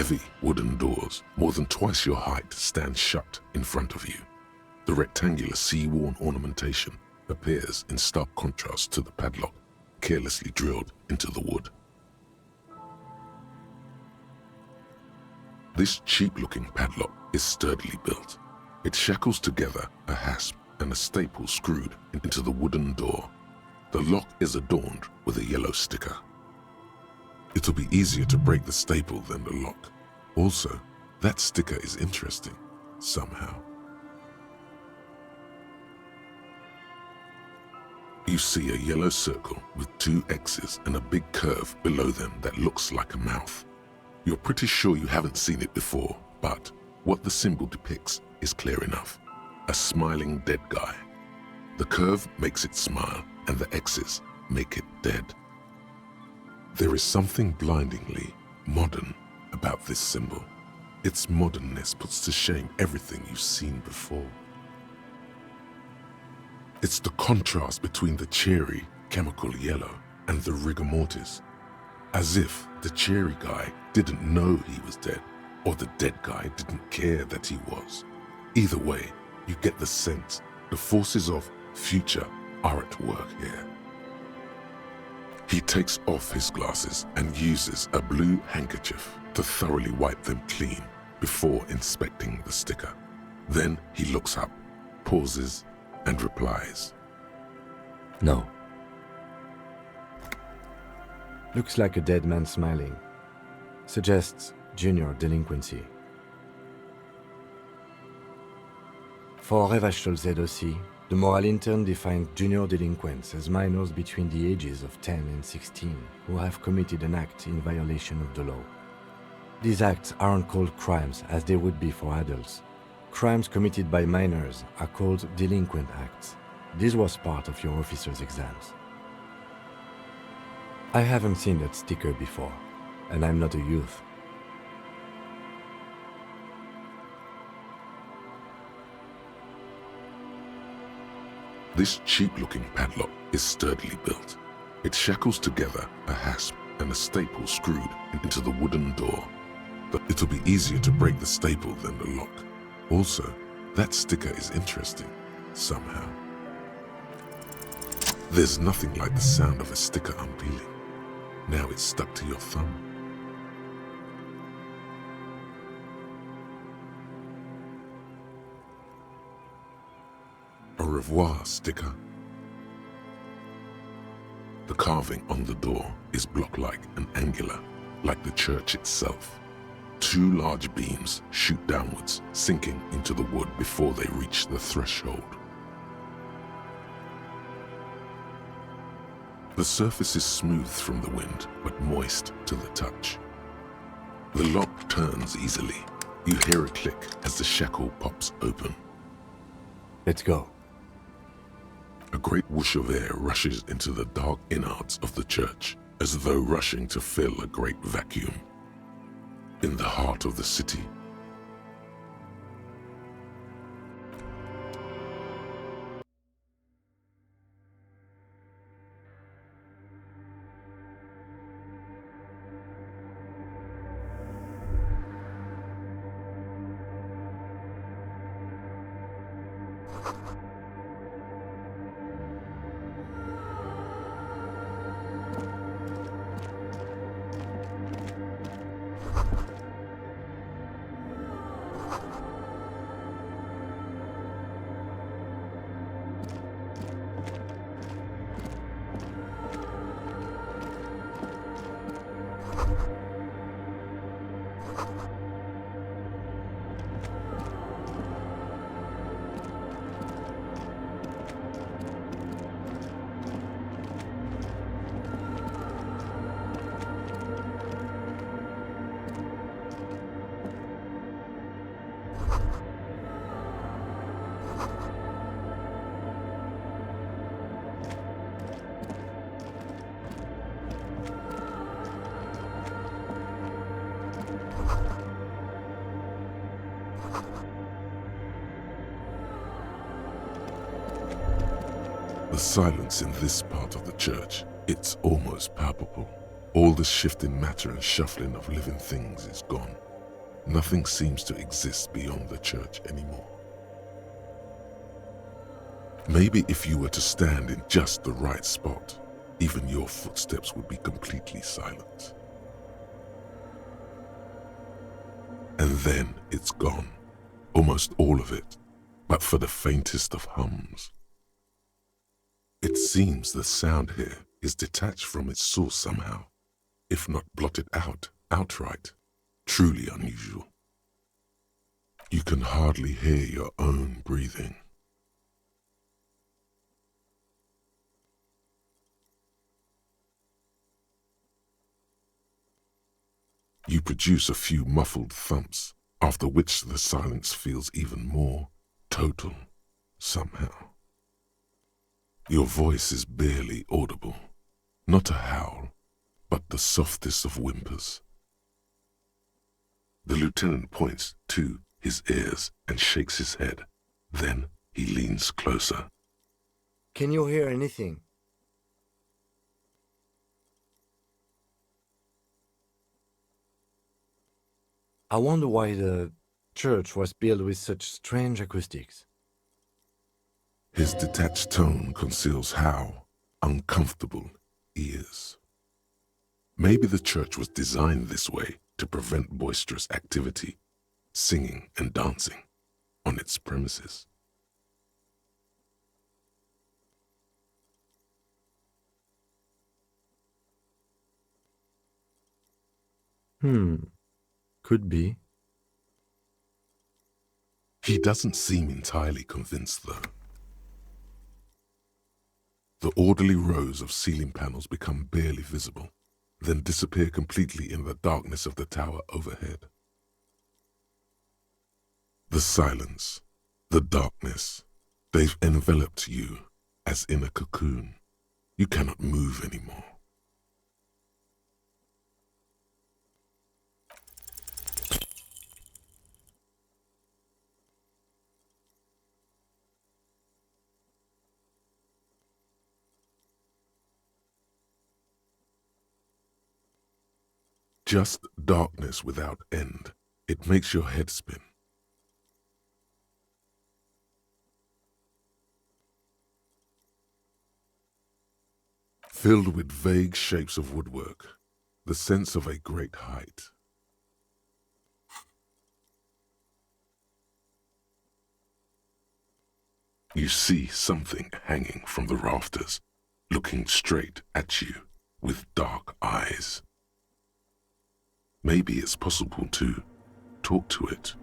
heavy wooden doors, more than twice your height, stand shut in front of you. The rectangular sea-worn ornamentation appears in stark contrast to the padlock, carelessly drilled into the wood. This cheap-looking padlock is sturdily built. It shackles together a hasp and a staple screwed into the wooden door. The lock is adorned with a yellow sticker. It'll be easier to break the staple than the lock. Also, that sticker is interesting, somehow. You see a yellow circle with 2 X's and a big curve below them that looks like a mouth. You're pretty sure you haven't seen it before, but what the symbol depicts is clear enough. A smiling dead guy. The curve makes it smile, and the X's make it dead. There is something blindingly modern about this symbol. Its modernness puts to shame everything you've seen before. It's the contrast between the cheery, chemical yellow and the rigor mortis. As if the cheery guy didn't know he was dead, or the dead guy didn't care that he was. Either way, you get the sense the forces of future are at work here. He takes off his glasses and uses a blue handkerchief to thoroughly wipe them clean before inspecting the sticker. Then he looks up, pauses, and replies, "No." Looks like a dead man smiling. Suggests junior delinquency. For Revachol aussi, the moral intern defined junior delinquents as minors between the ages of 10 and 16 who have committed an act in violation of the law. These acts aren't called crimes as they would be for adults. Crimes committed by minors are called delinquent acts. This was part of your officer's exams. I haven't seen that sticker before, and I'm not a youth. This cheap-looking padlock is sturdily built. It shackles together a hasp and a staple screwed into the wooden door. But it'll be easier to break the staple than the lock. Also, that sticker is interesting, somehow. There's nothing like the sound of a sticker unpeeling. Now it's stuck to your thumb. Au revoir sticker. The carving on the door is block-like and angular, like the church itself. 2 large beams shoot downwards, sinking into the wood before they reach the threshold. The surface is smooth from the wind, but moist to the touch. The lock turns easily. You hear a click as the shackle pops open. Let's go. A great whoosh of air rushes into the dark innards of the church, as though rushing to fill a great vacuum. In the heart of the city, the silence in this part of the church, it's almost palpable. All the shifting matter and shuffling of living things is gone. Nothing seems to exist beyond the church anymore. Maybe if you were to stand in just the right spot, even your footsteps would be completely silent. And then it's gone, almost all of it, but for the faintest of hums. It seems the sound here is detached from its source somehow, if not blotted out outright. Truly unusual. You can hardly hear your own breathing. You produce a few muffled thumps, after which the silence feels even more total, somehow. Your voice is barely audible, not a howl, but the softest of whimpers. The lieutenant points to his ears and shakes his head. Then he leans closer. Can you hear anything? I wonder why the church was built with such strange acoustics. His detached tone conceals how uncomfortable he is. Maybe the church was designed this way to prevent boisterous activity, singing and dancing, on its premises. Could be. He doesn't seem entirely convinced, though. The orderly rows of ceiling panels become barely visible, then disappear completely in the darkness of the tower overhead. The silence, the darkness, they've enveloped you as in a cocoon. You cannot move anymore. Just darkness without end. It makes your head spin. Filled with vague shapes of woodwork, the sense of a great height. You see something hanging from the rafters, looking straight at you with dark eyes. Maybe it's possible to talk to it.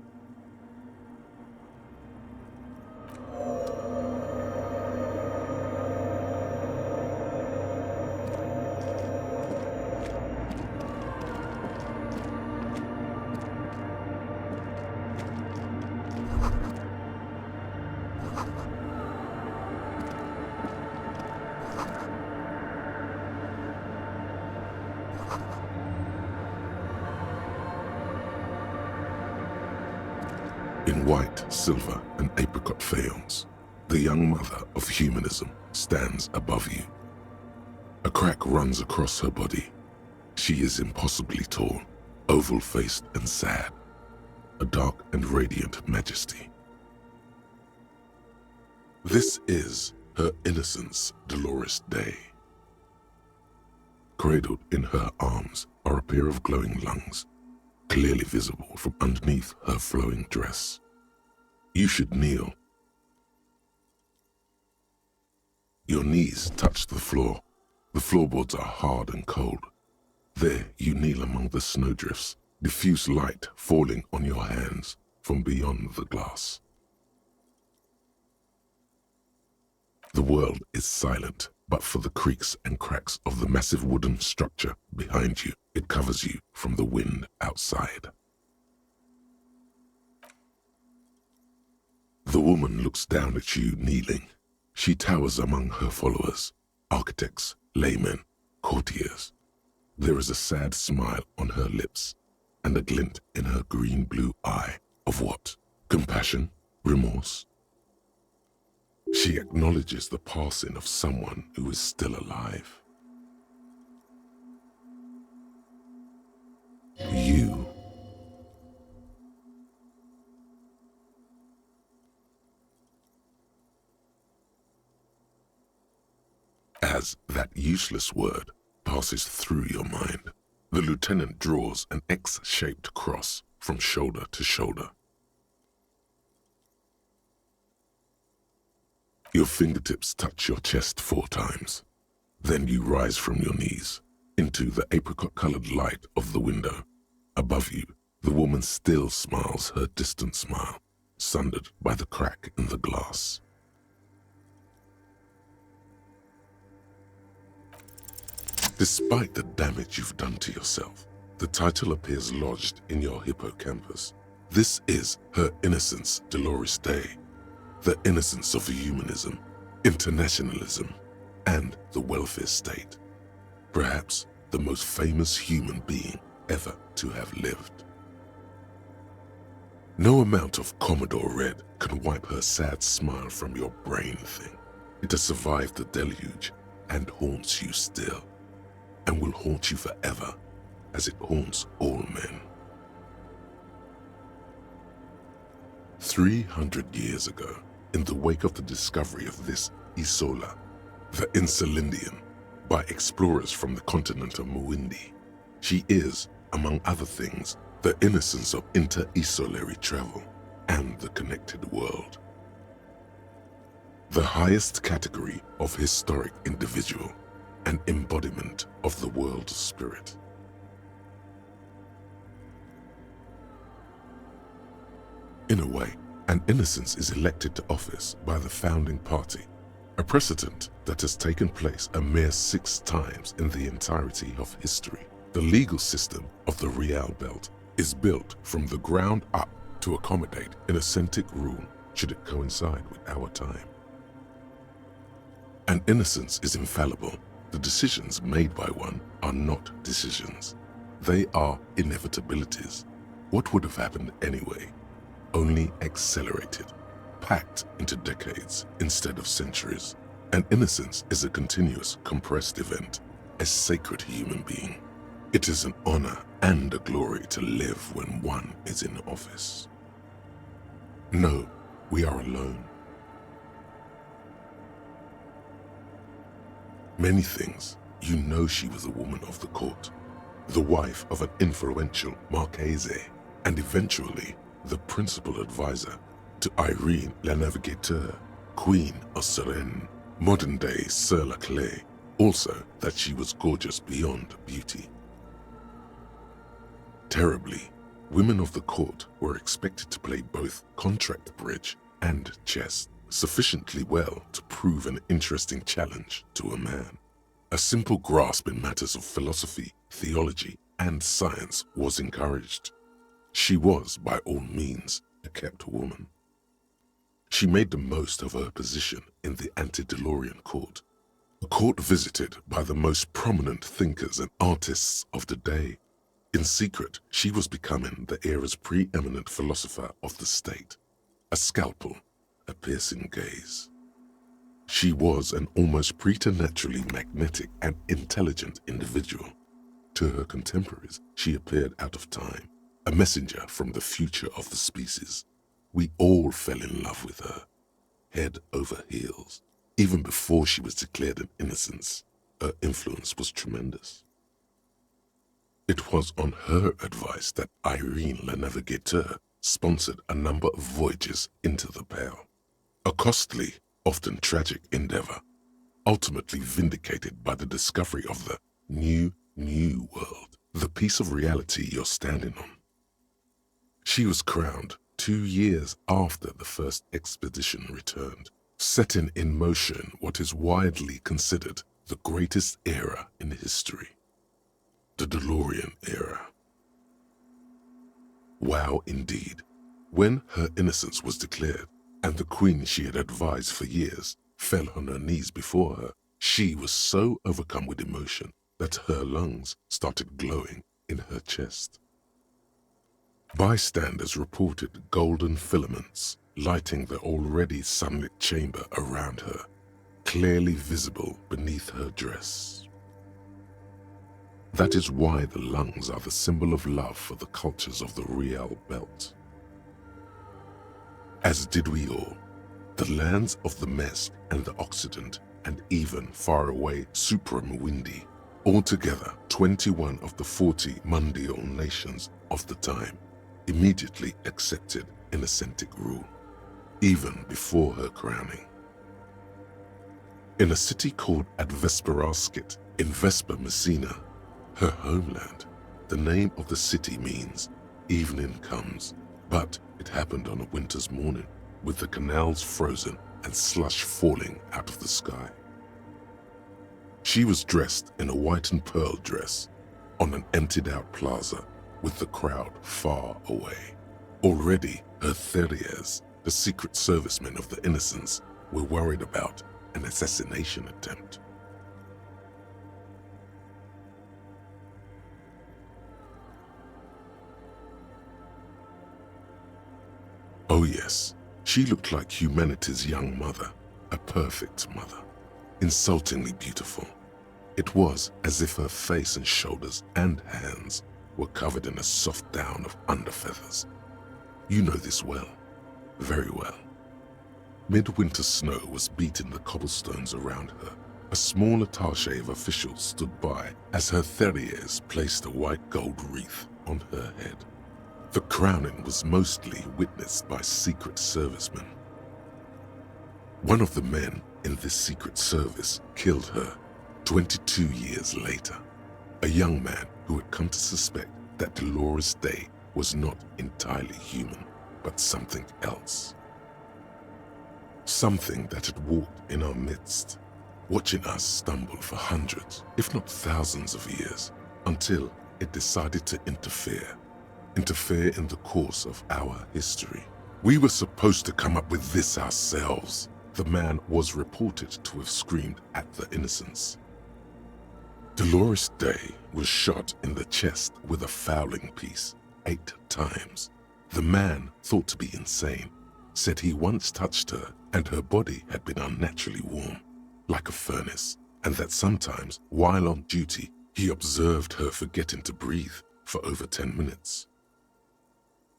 In white, silver, and apricot faience, the young mother of humanism stands above you. A crack runs across her body. She is impossibly tall, oval-faced and sad, a dark and radiant majesty. This is her innocence, Dolores Day. Cradled in her arms are a pair of glowing lungs, clearly visible from underneath her flowing dress. You should kneel. Your knees touch the floor. The floorboards are hard and cold. There you kneel among the snowdrifts, diffuse light falling on your hands from beyond the glass. The world is silent, but for the creaks and cracks of the massive wooden structure behind you, it covers you from the wind outside. The woman looks down at you kneeling. She towers among her followers, architects, laymen, courtiers. There is a sad smile on her lips and a glint in her green-blue eye of what? Compassion? Remorse? She acknowledges the passing of someone who is still alive. You. As that useless word passes through your mind, the lieutenant draws an X-shaped cross from shoulder to shoulder. Your fingertips touch your chest 4 times. Then you rise from your knees into the apricot-colored light of the window. Above you, the woman still smiles her distant smile, sundered by the crack in the glass. Despite the damage you've done to yourself, the title appears lodged in your hippocampus. This is Her Innocence Dolores Day, the innocence of humanism, internationalism, and the welfare state. Perhaps the most famous human being ever to have lived. No amount of Commodore Red can wipe her sad smile from your brain thing. It has survived the deluge and haunts you still, and will haunt you forever, as it haunts all men. 300 years ago, in the wake of the discovery of this Isola, the Insulindian, by explorers from the continent of Muindi, she is, among other things, the innocence of inter-isolary travel and the connected world. The highest category of historic individual, an embodiment of the world spirit. In a way, an innocence is elected to office by the founding party, a precedent that has taken place a mere 6 times in the entirety of history. The legal system of the Real Belt is built from the ground up to accommodate an authentic rule should it coincide with our time. An innocence is infallible. The decisions made by one are not decisions. They are inevitabilities. What would have happened anyway? Only accelerated, packed into decades instead of centuries. An innocence is a continuous, compressed event, a sacred human being. It is an honor and a glory to live when one is in office. No, we are alone. Many things, you know she was a woman of the court, the wife of an influential Marchese, and eventually the principal advisor to Irene la Navigateur, Queen of Suresnes, modern-day Sir La Clé, also that she was gorgeous beyond beauty. Terribly, women of the court were expected to play both contract bridge and chess sufficiently well to prove an interesting challenge to a man. A simple grasp in matters of philosophy, theology, and science was encouraged. She was, by all means, a kept woman. She made the most of her position in the antediluvian court, a court visited by the most prominent thinkers and artists of the day. In secret, she was becoming the era's preeminent philosopher of the state, a scalpel, a piercing gaze. She was an almost preternaturally magnetic and intelligent individual. To her contemporaries, she appeared out of time, a messenger from the future of the species. We all fell in love with her, head over heels. Even before she was declared an innocence, her influence was tremendous. It was on her advice that Irene la Navigateur sponsored a number of voyages into the Pale, a costly, often tragic endeavor, ultimately vindicated by the discovery of the new world, the piece of reality you're standing on. She was crowned 2 years after the first expedition returned, setting in motion what is widely considered the greatest era in history, the DeLorean era. Wow, indeed. When her innocence was declared, and the queen she had advised for years fell on her knees before her, she was so overcome with emotion that her lungs started glowing in her chest. Bystanders reported golden filaments lighting the already sunlit chamber around her, clearly visible beneath her dress. That is why the lungs are the symbol of love for the cultures of the Real Belt. As did we all, the lands of the Mesk and the Occident and even faraway Supreme Windy. Altogether, 21 of the 40 Mundial nations of the time immediately accepted Innocentic rule, even before her crowning. In a city called Advesperaskit in Vesper Messina, her homeland, the name of the city means evening comes, but it happened on a winter's morning with the canals frozen and slush falling out of the sky. She was dressed in a white and pearl dress on an emptied-out plaza with the crowd far away. Already, her Theriers, the secret servicemen of the Innocents, were worried about an assassination attempt. Oh yes, she looked like humanity's young mother, a perfect mother, insultingly beautiful. It was as if her face and shoulders and hands were covered in a soft down of underfeathers. You know this well, very well. Midwinter snow was beating the cobblestones around her. A small attaché of officials stood by as her Theriers placed a white gold wreath on her head. The crowning was mostly witnessed by Secret Servicemen. One of the men in this Secret Service killed her 22 years later, a young man who had come to suspect that Dolores Day was not entirely human, but something else. Something that had walked in our midst, watching us stumble for hundreds, if not thousands of years, until it decided to interfere in the course of our history. We were supposed to come up with this ourselves, the man was reported to have screamed at the Innocents. Dolores Day was shot in the chest with a fowling piece 8 times. The man, thought to be insane, said he once touched her and her body had been unnaturally warm, like a furnace, and that sometimes, while on duty, he observed her forgetting to breathe for over 10 minutes.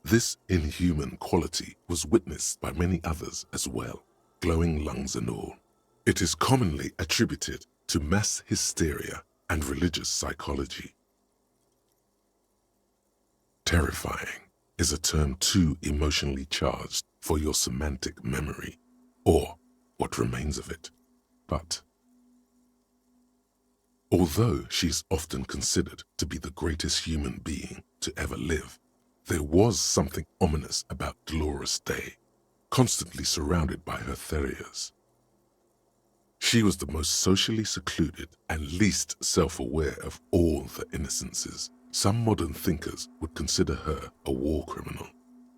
This inhuman quality was witnessed by many others as well, glowing lungs and all. It is commonly attributed to mass hysteria and religious psychology. Terrifying is a term too emotionally charged for your semantic memory, or what remains of it. But although she is often considered to be the greatest human being to ever live, there was something ominous about Dolores Day, constantly surrounded by her Theriers. She was the most socially secluded and least self-aware of all the Innocences. Some modern thinkers would consider her a war criminal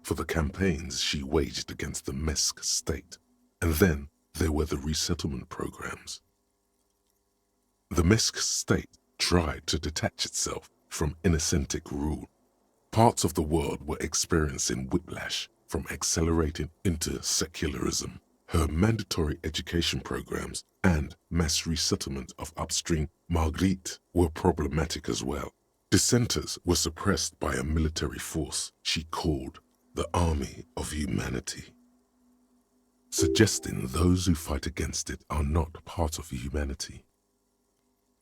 for the campaigns she waged against the Mesk state. And then there were the resettlement programs. The Mesk state tried to detach itself from Innocentic rule. Parts of the world were experiencing whiplash from accelerating into secularism. Her mandatory education programs and mass resettlement of upstream Marguerite were problematic as well. Dissenters were suppressed by a military force she called the Army of Humanity, suggesting those who fight against it are not part of humanity.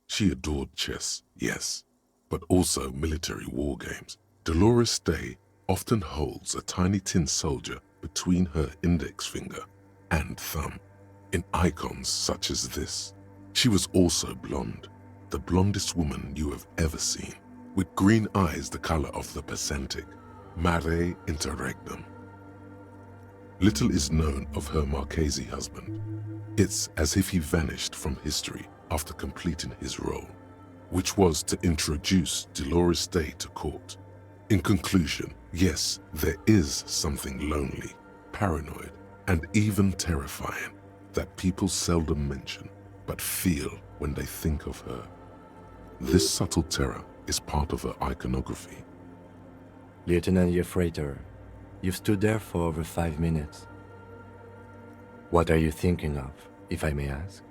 She adored chess, yes, but also military war games. Dolores Day often holds a tiny tin soldier between her index finger and thumb in icons such as this. She was also blonde, the blondest woman you have ever seen, with green eyes the color of the Pacific, mare interregnum. Little is known of her Marchese husband. It's as if he vanished from history after completing his role, which was to introduce Dolores Day to court. In conclusion, yes, there is something lonely, paranoid, and even terrifying that people seldom mention, but feel when they think of her. This subtle terror is part of her iconography. Lieutenant Yefreiter, you've stood there for over 5 minutes. What are you thinking of, if I may ask?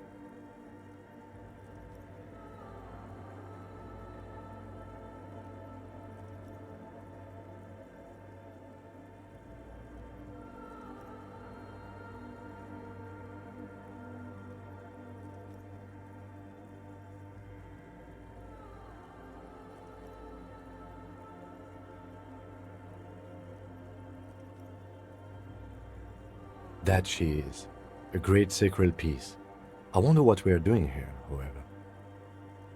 That she is. A great sacred piece. I wonder what we are doing here, however.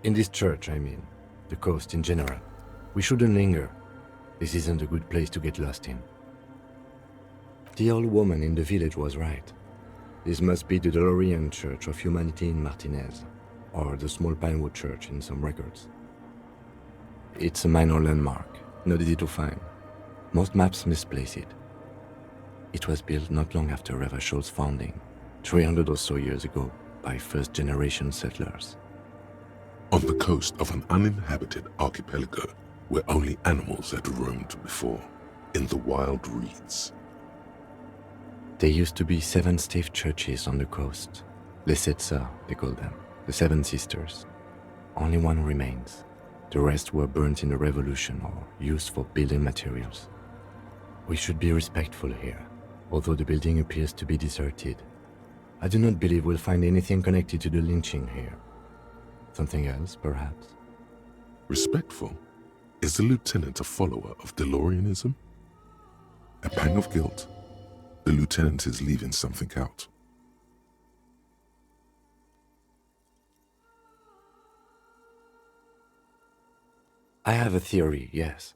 In this church, I mean. The coast in general. We shouldn't linger. This isn't a good place to get lost in. The old woman in the village was right. This must be the DeLorean Church of Humanity in Martinez, or the small Pinewood Church in some records. It's a minor landmark, not easy to find. Most maps misplace it. It was built not long after Revachol's founding, 300 or so years ago, by first-generation settlers. On the coast of an uninhabited archipelago where only animals had roamed before, in the wild reeds. There used to be 7 stave churches on the coast. Les Sept Sœurs, they call them, the 7 sisters. Only one remains. The rest were burnt in the revolution or used for building materials. We should be respectful here, although the building appears to be deserted. I do not believe we'll find anything connected to the lynching here. Something else, perhaps? Respectful? Is the lieutenant a follower of DeLoreanism? A pang of guilt? The lieutenant is leaving something out. I have a theory, yes.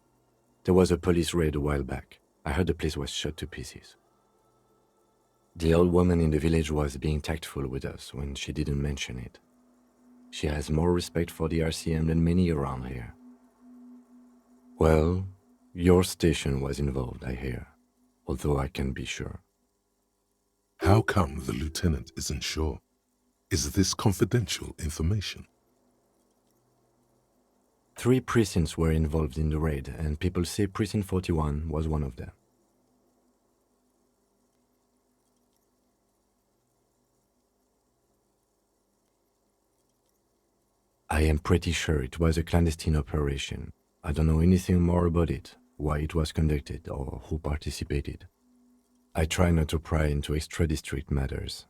There was a police raid a while back. I heard the place was shot to pieces. The old woman in the village was being tactful with us when she didn't mention it. She has more respect for the RCM than many around here. Well, your station was involved, I hear, although I can't be sure. How come the lieutenant isn't sure? Is this confidential information? 3 precincts were involved in the raid, and people say Precinct 41 was one of them. I am pretty sure it was a clandestine operation. I don't know anything more about it, why it was conducted, or who participated. I try not to pry into extra-district matters.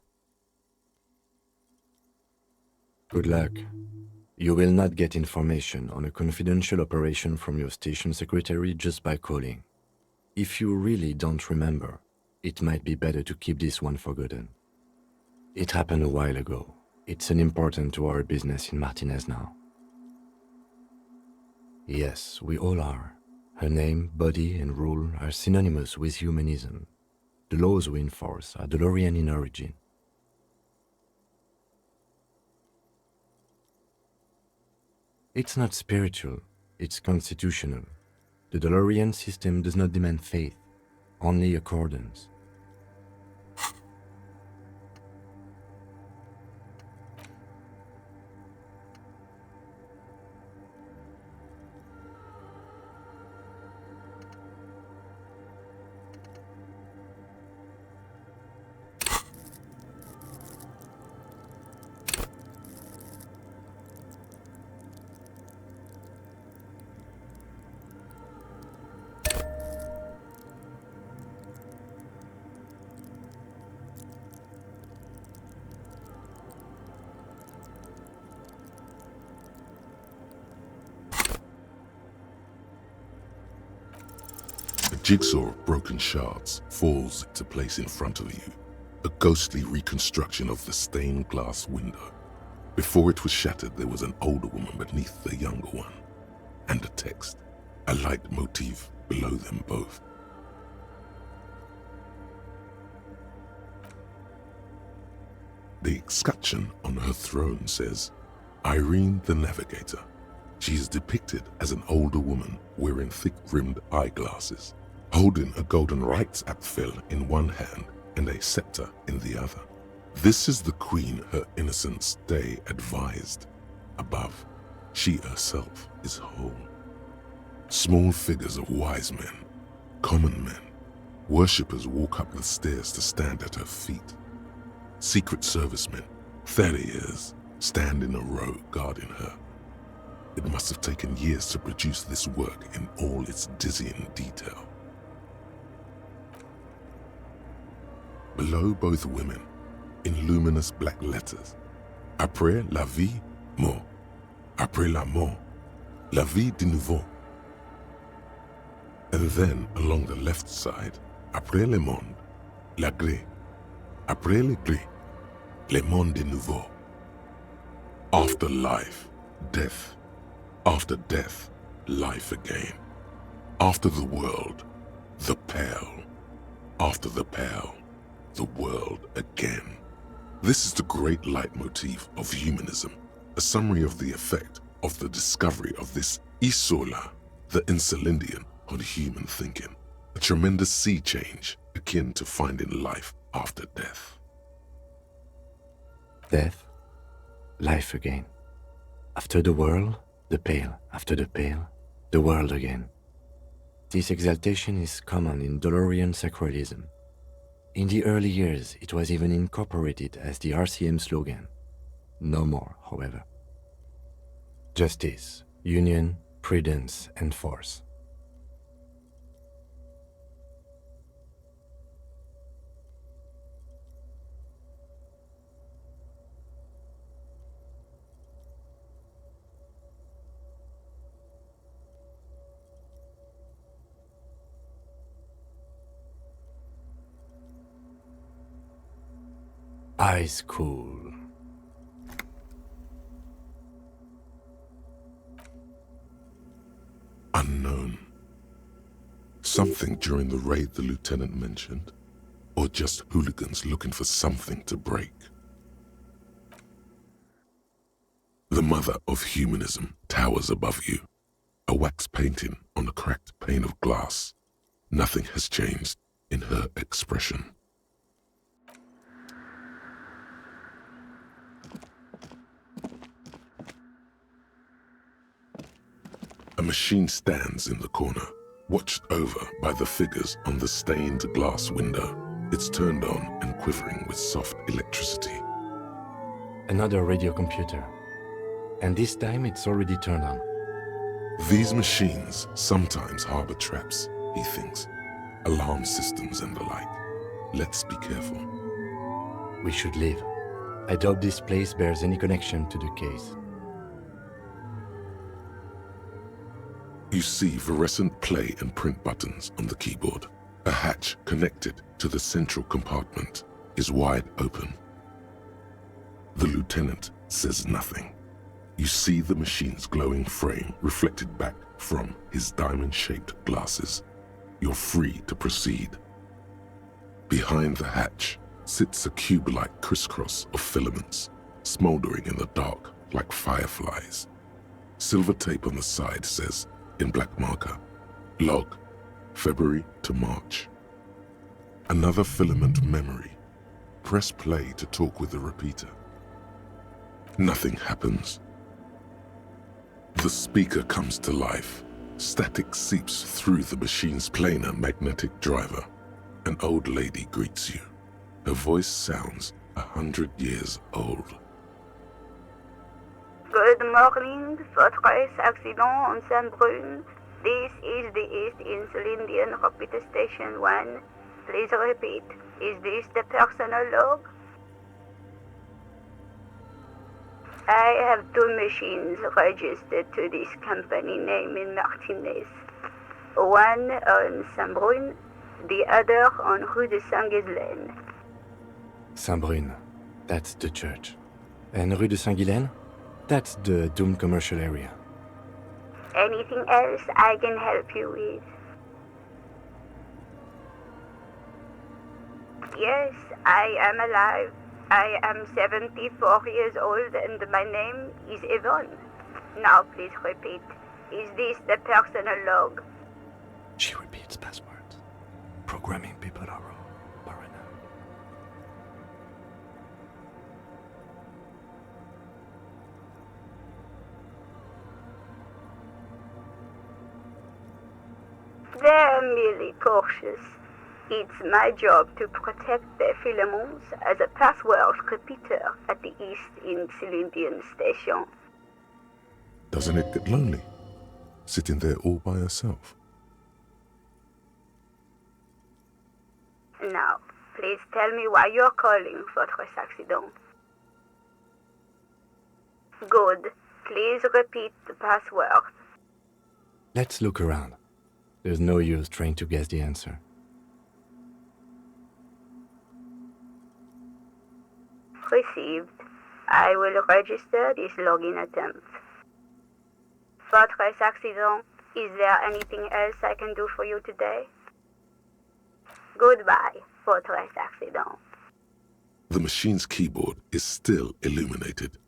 Good luck. You will not get information on a confidential operation from your station secretary just by calling. If you really don't remember, it might be better to keep this one forgotten. It happened a while ago. It's unimportant to our business in Martinez now. Yes, we all are. Her name, body, and rule are synonymous with humanism. The laws we enforce are DeLorean in origin. It's not spiritual, it's constitutional. The DeLorean system does not demand faith, only accordance. A jigsaw of broken shards falls into place in front of you, a ghostly reconstruction of the stained glass window. Before it was shattered, there was an older woman beneath the younger one, and a text, a light motif below them both. The escutcheon on her throne says, Irene the Navigator. She is depicted as an older woman wearing thick-rimmed eyeglasses, holding a golden rights apfel in one hand and a scepter in the other. This is the queen her innocence day advised. Above, she herself is whole. Small figures of wise men, common men, worshippers walk up the stairs to stand at her feet. Secret servicemen, 30 years, stand in a row guarding her. It must have taken years to produce this work in all its dizzying detail. Below both women, in luminous black letters, Après la vie, mort. Après la mort, la vie de nouveau. And then along the left side, Après le monde, la gré. Après le gris, le monde est nouveau. After life, death. After death, life again. After the world, the pale. After the pale, the world again. This is the great leitmotif of humanism, a summary of the effect of the discovery of this isola, the Insulindian, on human thinking, a tremendous sea change akin to finding life after death. Death, life again. After the world, the pale. After the pale, the world again. This exaltation is common in Dolorian sacralism. In the early years, it was even incorporated as the RCM slogan. No more, however. Justice, union, prudence, and force. Eyes cool. Unknown. Something during the raid the lieutenant mentioned, or just hooligans looking for something to break. The mother of humanism towers above you, a wax painting on a cracked pane of glass. Nothing has changed in her expression. A machine stands in the corner, watched over by the figures on the stained glass window. It's turned on and quivering with soft electricity. Another radio computer. And this time it's already turned on. These machines sometimes harbor traps, he thinks. Alarm systems and the like. Let's be careful. We should leave. I doubt this place bears any connection to the case. You see fluorescent play and print buttons on the keyboard. A hatch connected to the central compartment is wide open. The lieutenant says nothing. You see the machine's glowing frame reflected back from his diamond-shaped glasses. You're free to proceed. Behind the hatch sits a cube-like crisscross of filaments, smoldering in the dark like fireflies. Silver tape on the side says, in black marker, log, February to March. Another filament memory. Press play to talk with the repeater. Nothing happens. The speaker comes to life. Static seeps through the machine's planar magnetic driver. An old lady greets you. Her voice sounds 100 years old. Good morning, Fortress Accident on Saint-Brune. This is the East Insulindian Repeater Station 1. Please repeat. Is this the personal log? I have two machines registered to this company name in Martinez. One on Saint-Brune, the other on Rue de Saint-Ghislaine. Saint-Brune, that's the church. And Rue de Saint-Ghislaine? That's the doomed commercial area. Anything else I can help you with? Yes, I am alive. I am 74 years old and my name is Yvonne. Now please repeat. Is this the personal log? She repeats passwords. Programming people are paranoid. They're merely cautious. It's my job to protect their filaments as a password repeater at the East Insulindian Station. Doesn't it get lonely, sitting there all by herself? Now, please tell me why you're calling Fortress Accident. Good. Please repeat the password. Let's look around. There's no use trying to guess the answer. Received. I will register this login attempt. Fortress Accident, is there anything else I can do for you today? Goodbye, Fortress Accident. The machine's keyboard is still illuminated.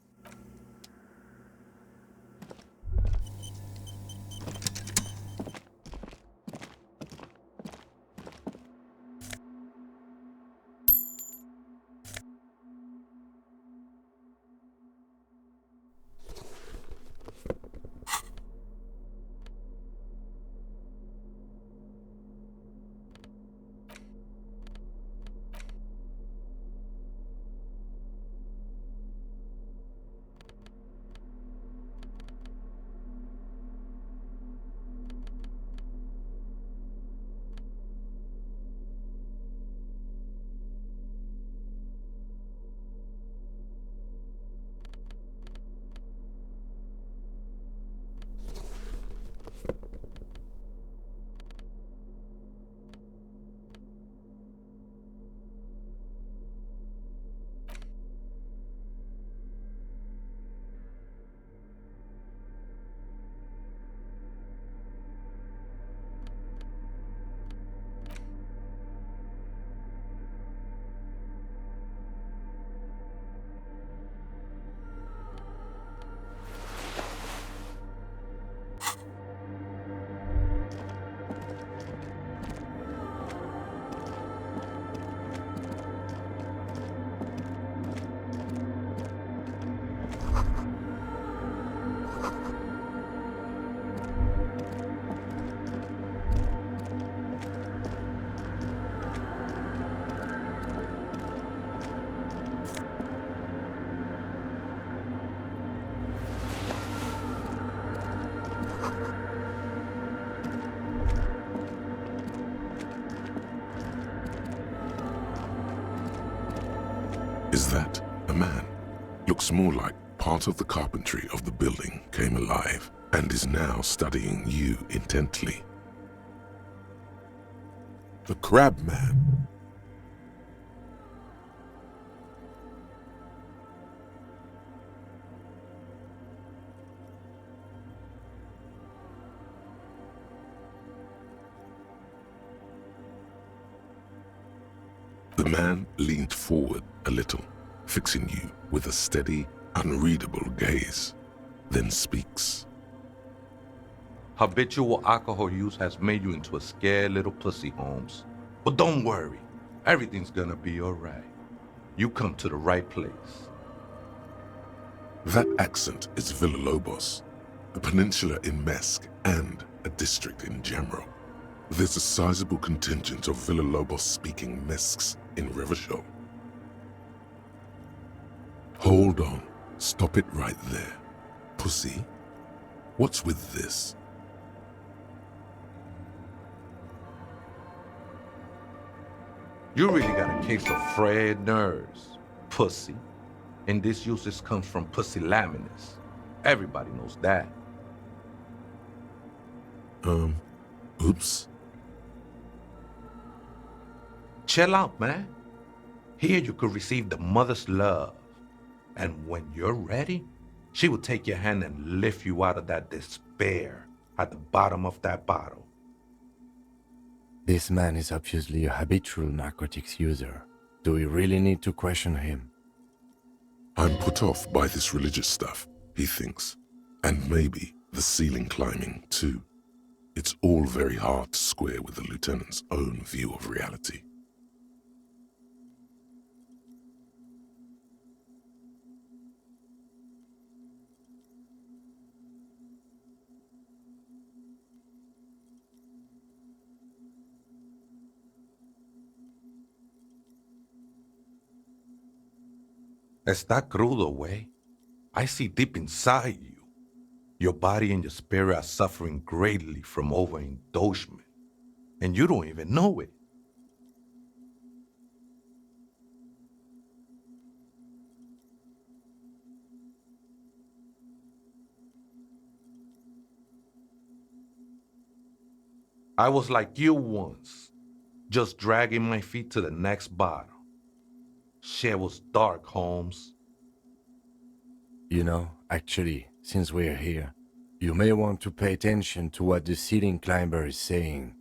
Is that a man? Looks more like part of the carpentry of the building came alive and is now studying you intently. The Crab Man. The man leaned forward a little, fixing you with a steady, unreadable gaze, then speaks. Habitual alcohol use has made you into a scared little pussy, Holmes. But don't worry, everything's gonna be alright. You come to the right place. That accent is Villalobos, a peninsula in Mesk and a district in general. There's a sizable contingent of Villalobos-speaking Mesks in Revachol. Hold on. Stop it right there. Pussy, what's with this? You really got a case of frayed nerves, pussy. And this usage comes from pusillanimous. Everybody knows that. Oops. Chill out, man. Here you could receive the mother's love. And when you're ready, she will take your hand and lift you out of that despair at the bottom of that bottle. This man is obviously a habitual narcotics user. Do we really need to question him? I'm put off by this religious stuff, he thinks. And maybe the ceiling climbing, too. It's all very hard to square with the lieutenant's own view of reality. Está crudo, way. I see deep inside you. Your body and your spirit are suffering greatly from overindulgence, and you don't even know it. I was like you once, just dragging my feet to the next bottle. Shit was dark, Holmes. You know, actually, since we're here, you may want to pay attention to what the ceiling climber is saying.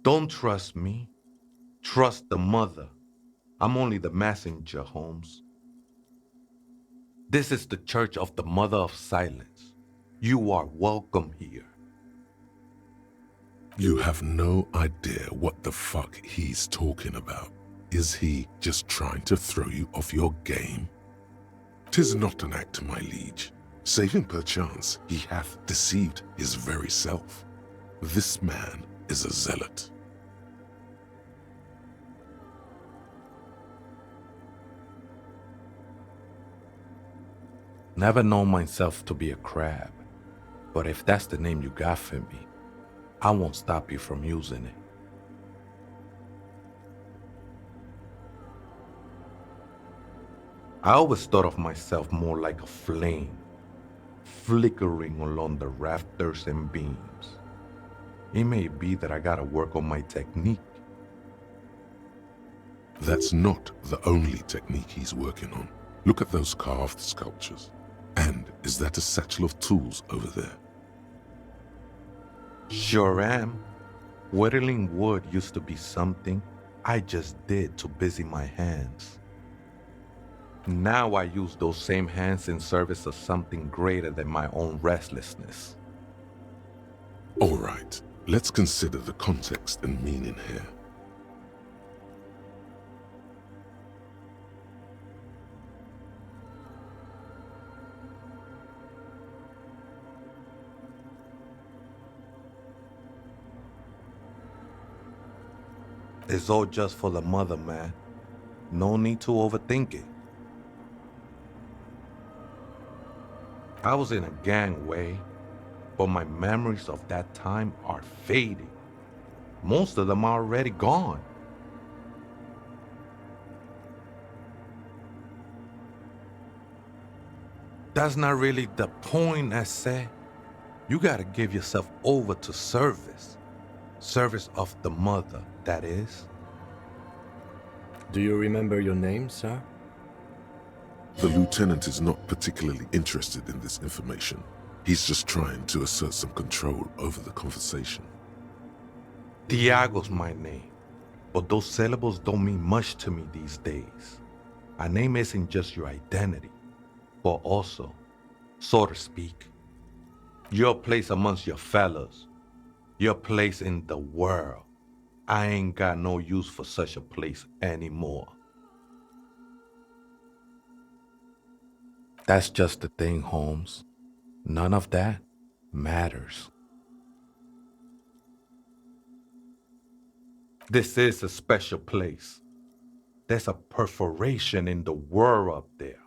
Don't trust me. Trust the mother. I'm only the messenger, Holmes. This is the Church of the Mother of Silence. You are welcome here. You have no idea what the fuck he's talking about. Is he just trying to throw you off your game? 'Tis not an act, my liege, saving perchance he hath deceived his very self. This man is a zealot. Never known myself to be a crab, but if that's the name you got for me, I won't stop you from using it. I always thought of myself more like a flame, flickering along the rafters and beams. It may be that I gotta work on my technique. That's not the only technique he's working on. Look at those carved sculptures. And is that a satchel of tools over there? Sure am. Whittling wood used to be something I just did to busy my hands. Now I use those same hands in service of something greater than my own restlessness. All right, let's consider the context and meaning here. It's all just for the mother, man. No need to overthink it. I was in a gangway, but my memories of that time are fading. Most of them are already gone. That's not really the point, I say. You gotta give yourself over to service. Service of the mother, that is. Do you remember your name, sir? The lieutenant is not particularly interested in this information. He's just trying to assert some control over the conversation. Diago's my name, but those syllables don't mean much to me these days. A name isn't just your identity, but also, so to speak, your place amongst your fellows, your place in the world. I ain't got no use for such a place anymore. That's just the thing, Holmes. None of that matters. This is a special place. There's a perforation in the world up there,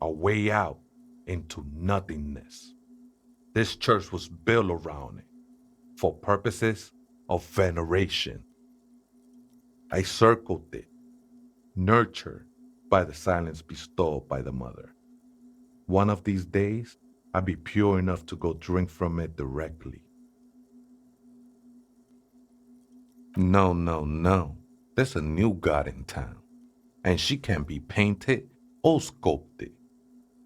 a way out into nothingness. This church was built around it for purposes of veneration. I circled it, nurtured by the silence bestowed by the mother. One of these days, I'll be pure enough to go drink from it directly. No. There's a new god in town, and she can't be painted or sculpted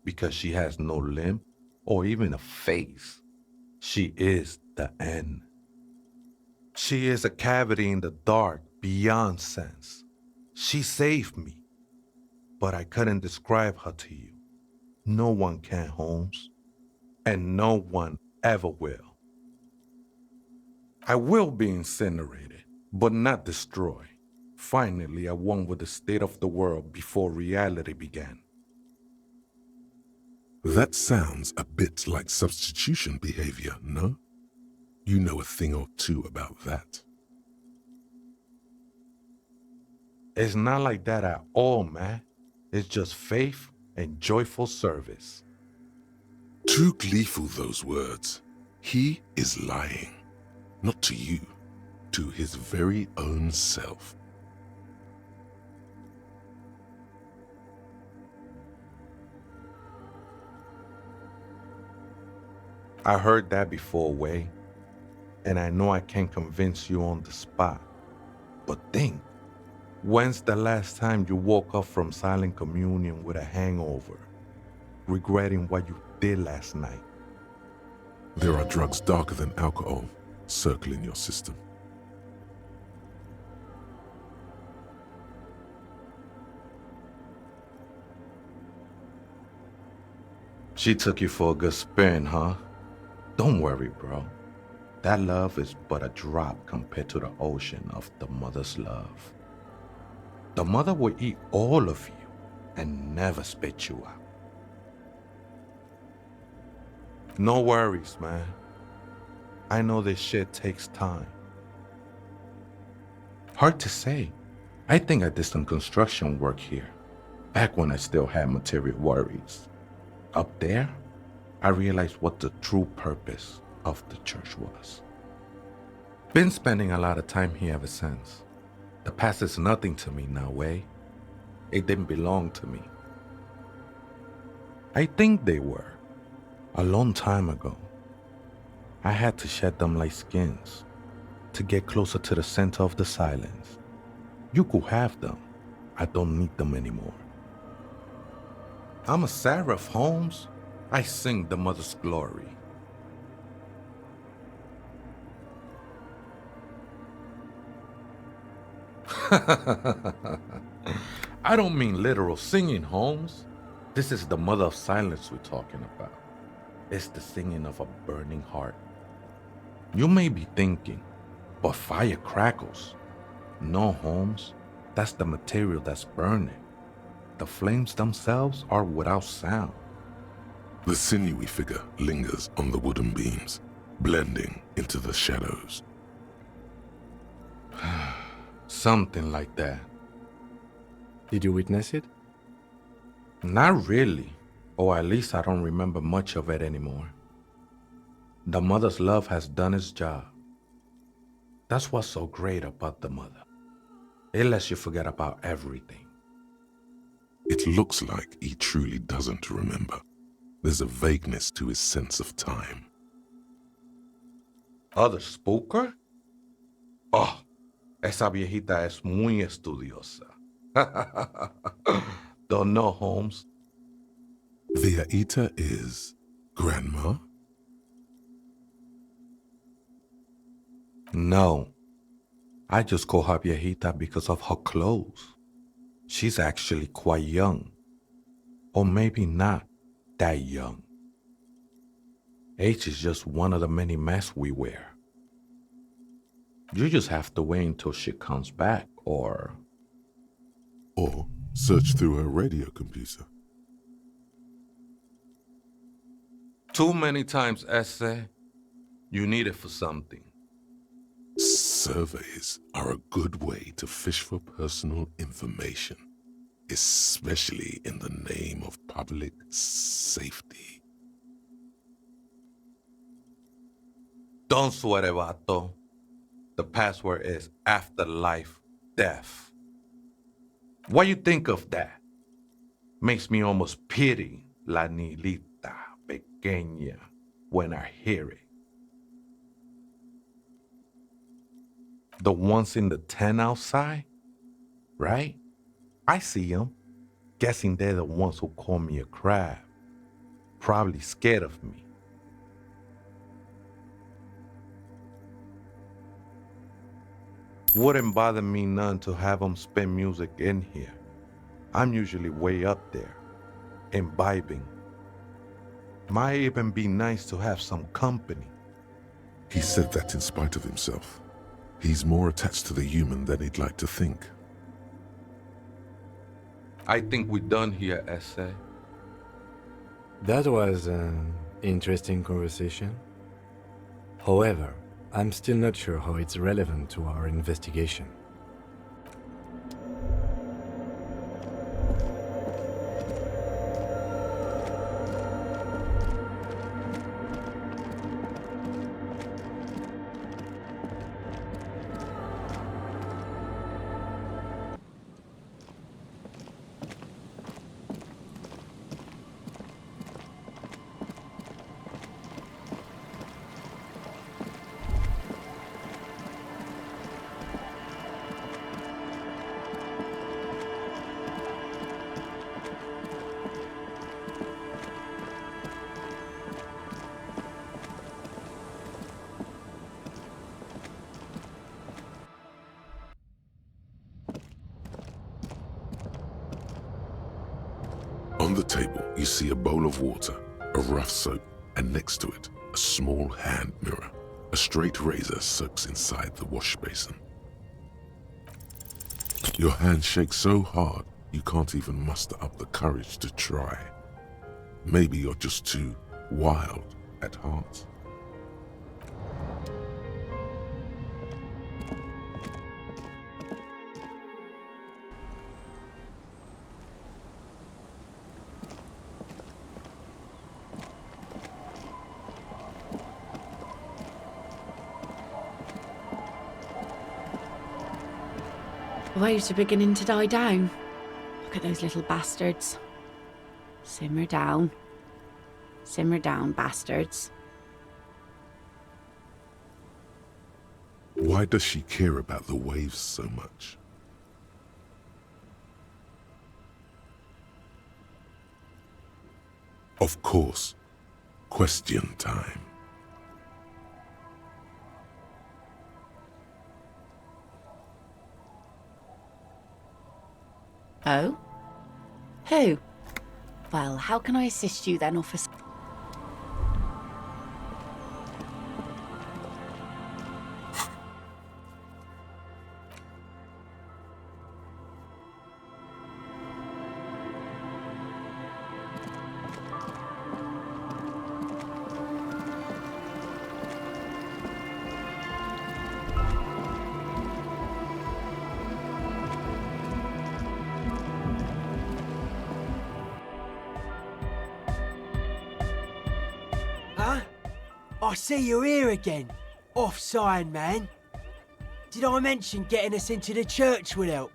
because she has no limb or even a face. She is the end. She is a cavity in the dark beyond sense. She saved me, but I couldn't describe her to you. No one can, Holmes, and no one ever will. I will be incinerated, but not destroyed. Finally, I won with the state of the world before reality began. That sounds a bit like substitution behavior, no? You know a thing or two about that. It's not like that at all, man. It's just faith and joyful service. Too gleeful, those words. He is lying. Not to you, to his very own self. I heard that before, Way, and I know I can't convince you on the spot. But think, when's the last time you woke up from silent communion with a hangover, regretting what you did last night? There are drugs darker than alcohol circling your system. She took you for a good spin, huh? Don't worry, bro. That love is but a drop compared to the ocean of the mother's love. The mother will eat all of you and never spit you out. No worries, man. I know this shit takes time. Hard to say. I think I did some construction work here, back when I still had material worries. Up there, I realized what the true purpose of the church was. Been spending a lot of time here ever since. The past is nothing to me now, Way. It didn't belong to me. I think they were. A long time ago. I had to shed them like skins to get closer to the center of the silence. You could have them. I don't need them anymore. I'm a seraph, Holmes. I sing the mother's glory. I don't mean literal singing, Holmes. This is the mother of silence we're talking about. It's the singing of a burning heart. You may be thinking, but fire crackles. No, Holmes. That's the material that's burning. The flames themselves are without sound. The sinewy figure lingers on the wooden beams, blending into the shadows. Something like that. Did you witness it? Not really, or at least I don't remember much of it anymore. The mother's love has done its job. That's what's so great about the mother. It lets you forget about everything. It looks like he truly doesn't remember. There's a vagueness to his sense of time. ¿Other spooker? Oh, esa viejita es muy estudiosa. Don't know, Holmes. Viejita is grandma? No. I just call her viejita because of her clothes. She's actually quite young. Or maybe not that young. Age is just one of the many masks we wear. You just have to wait until she comes back, or search through her radio computer. too many times, essay. You need it for something. Surveys are a good way to fish for personal information, especially in the name of public safety. Don't sweat it, vato. The password is afterlife death. What you think of that? Makes me almost pity la niñita pequeña when I hear it. The ones in the tent outside, right? I see them. Guessing they're the ones who call me a crab. Probably scared of me. Wouldn't bother me none to have them spin music in here. I'm usually way up there, imbibing. Might even be nice to have some company. He said that in spite of himself. He's more attached to the human than he'd like to think. I think we're done here, essay. That was an interesting conversation. However, I'm still not sure how it's relevant to our investigation. On the table, you see a bowl of water, a rough soap, and next to it, a small hand mirror. A straight razor soaks inside the wash basin. Your hand shakes so hard, you can't even muster up the courage to try. Maybe you're just too wild at heart. The waves are beginning to die down. Look at those little bastards. Simmer down. Simmer down, bastards. Why does she care about the waves so much? Of course, question time. Oh? Who? Well, how can I assist you then, officer? Huh? I see you're here again. Off-sign, man. Did I mention getting us into the church would help?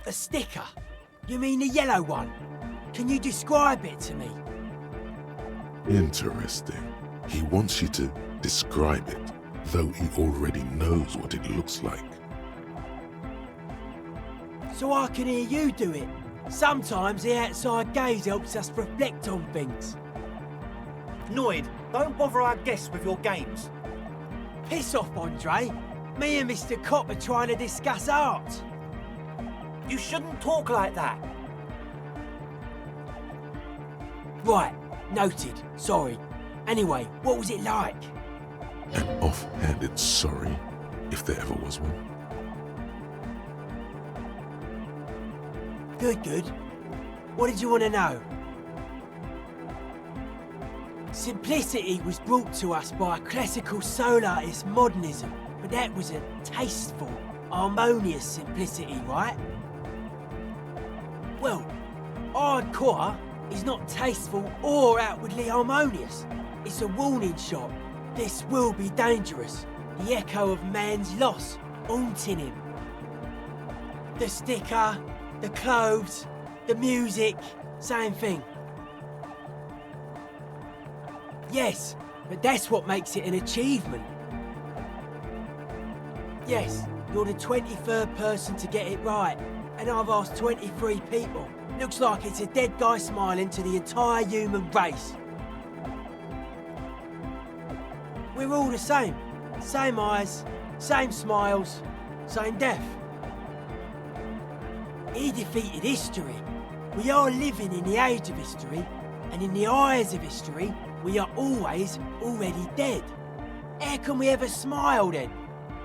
A sticker? You mean the yellow one? Can you describe it to me? Interesting. He wants you to describe it, though he already knows what it looks like. So I can hear you do it. Sometimes the outside gaze helps us reflect on things. Noid, don't bother our guests with your games. Piss off, Andre. Me and Mr. Cop are trying to discuss art. You shouldn't talk like that. Right, noted. Sorry. Anyway, what was it like? An off-handed sorry, if there ever was one. Good, good. What did you want to know? Simplicity was brought to us by a classical soul artist modernism, but that was a tasteful, harmonious simplicity, right? Well, hardcore is not tasteful or outwardly harmonious. It's a warning shot. This will be dangerous. The echo of man's loss haunting him. The sticker, the clothes, the music, same thing. Yes, but that's what makes it an achievement. Yes, you're the 23rd person to get it right, and I've asked 23 people. Looks like it's a dead guy smiling to the entire human race. We're all the same. Same eyes, same smiles, same death. He defeated history. We are living in the age of history, and in the eyes of history, we are always already dead. How can we ever smile then?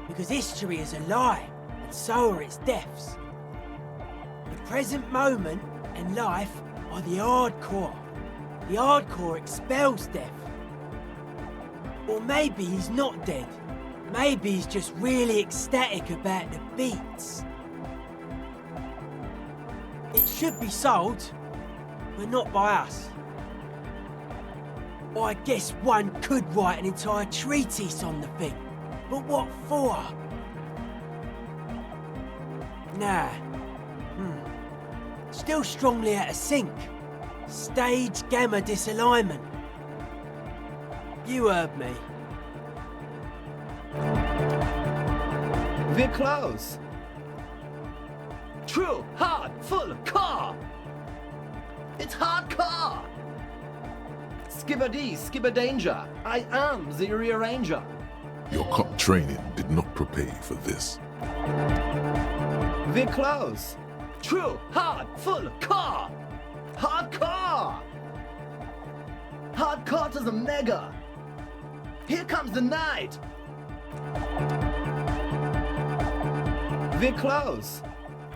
Because history is a lie, and so are its deaths. The present moment and life are the hardcore. The hardcore expels death. Or maybe he's not dead. Maybe he's just really ecstatic about the beats. It should be sold, but not by us. I guess one could write an entire treatise on the thing, but what for? Nah. Still strongly out of sync. Stage gamma disalignment. You heard me. We're close. True, hard, full, car. It's hardcore. Skibber-dee, skibber-danger. I am the rearranger. Your cop training did not prepare you for this. We're close. True, hard, full, car. Hardcore! Hardcore to the mega! Here comes the night! We're close!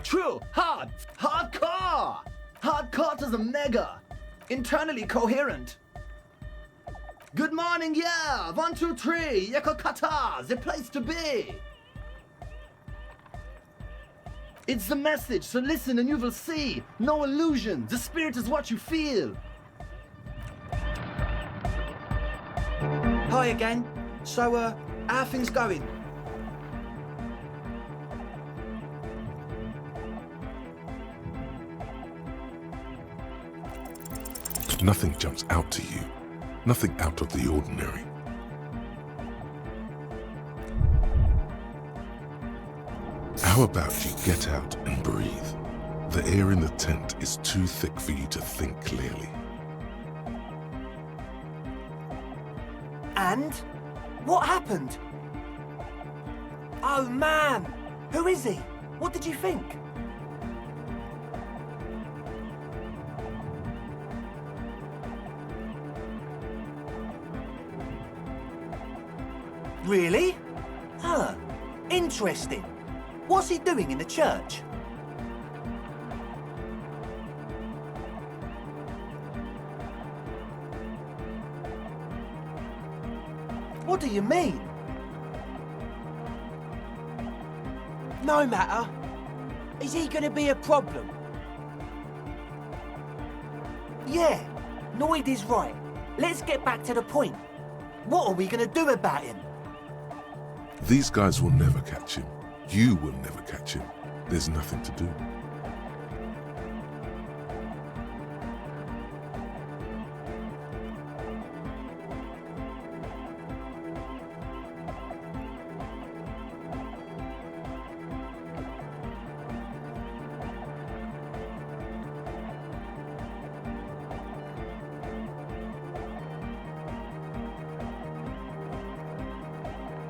True, hardcore! Hardcore to the mega! Internally coherent! Good morning, yeah! 1, 2, 3, Yakokata, the place to be! It's the message, so listen and you will see. No illusion, the spirit is what you feel. Hi again. So, how are things going? Nothing jumps out to you. Nothing out of the ordinary. How about you get out and breathe? The air in the tent is too thick for you to think clearly. And? What happened? Oh man! Who is he? What did you think? Really? Huh. Interesting. What's he doing in the church? What do you mean? No matter. Is he gonna be a problem? Yeah, Noid is right. Let's get back to the point. What are we gonna do about him? These guys will never catch him. You will never catch him. There's nothing to do.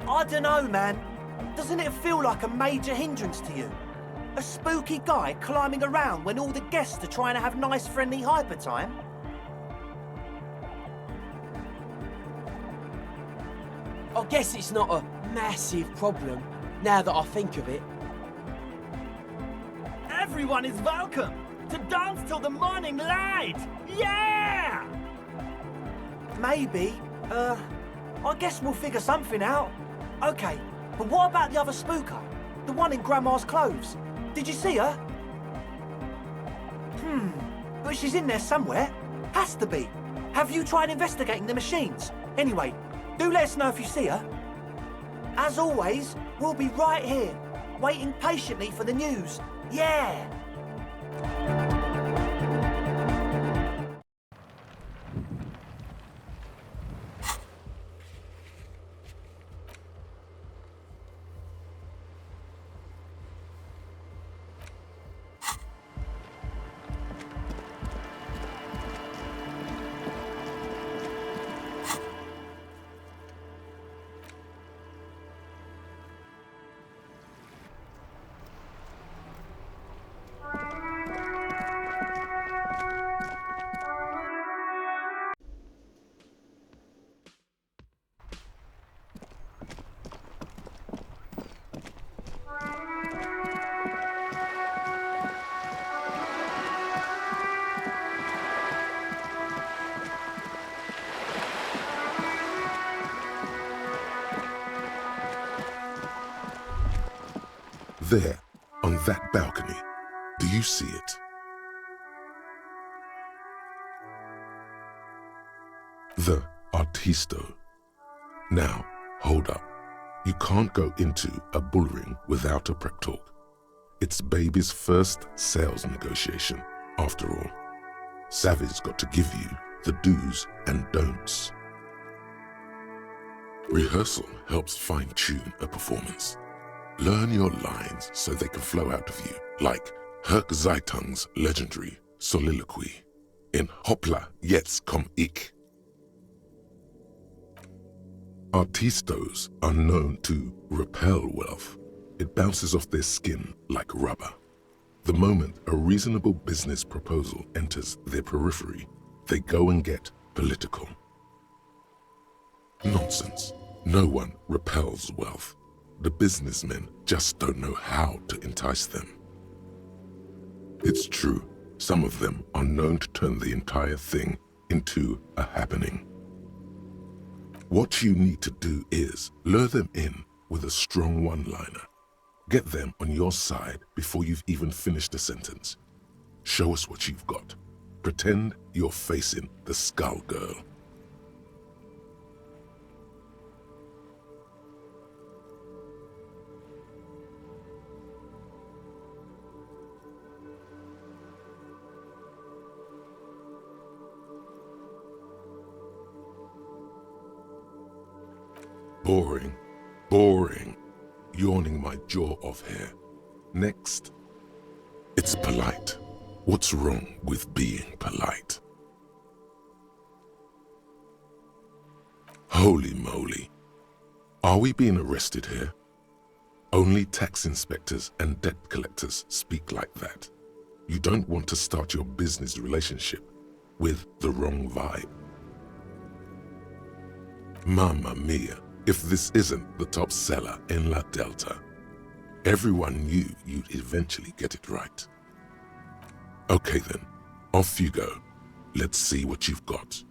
I don't know, man. Doesn't it feel like a major hindrance to you? A spooky guy climbing around when all the guests are trying to have nice, friendly hyper time? I guess it's not a massive problem, now that I think of it. Everyone is welcome to dance till the morning light! Yeah! Maybe. I guess we'll figure something out. Okay, but what about the other spooker? The one in Grandma's clothes? Did you see her? But she's in there somewhere. Has to be. Have you tried investigating the machines? Anyway, do let us know if you see her. As always, we'll be right here, waiting patiently for the news. Yeah! There, on that balcony, do you see it? The Artisto. Now, hold up. You can't go into a bullring without a prep talk. It's baby's first sales negotiation, after all. Savvy's got to give you the do's and don'ts. Rehearsal helps fine-tune a performance. Learn your lines so they can flow out of you, like Herk Zeitung's legendary soliloquy in Hoppla, jetzt komm ich. Artistos are known to repel wealth. It bounces off their skin like rubber. The moment a reasonable business proposal enters their periphery, they go and get political. Nonsense. No one repels wealth. The businessmen just don't know how to entice them. It's true, some of them are known to turn the entire thing into a happening. What you need to do is lure them in with a strong one-liner. Get them on your side before you've even finished a sentence. Show us what you've got. Pretend you're facing the Skull Girl. Boring, boring, yawning my jaw off here. Next, it's polite. What's wrong with being polite? Holy moly, are we being arrested here? Only tax inspectors and debt collectors speak like that. You don't want to start your business relationship with the wrong vibe. Mamma mia. If this isn't the top seller in La Delta, everyone knew you'd eventually get it right. Okay then, off you go. Let's see what you've got.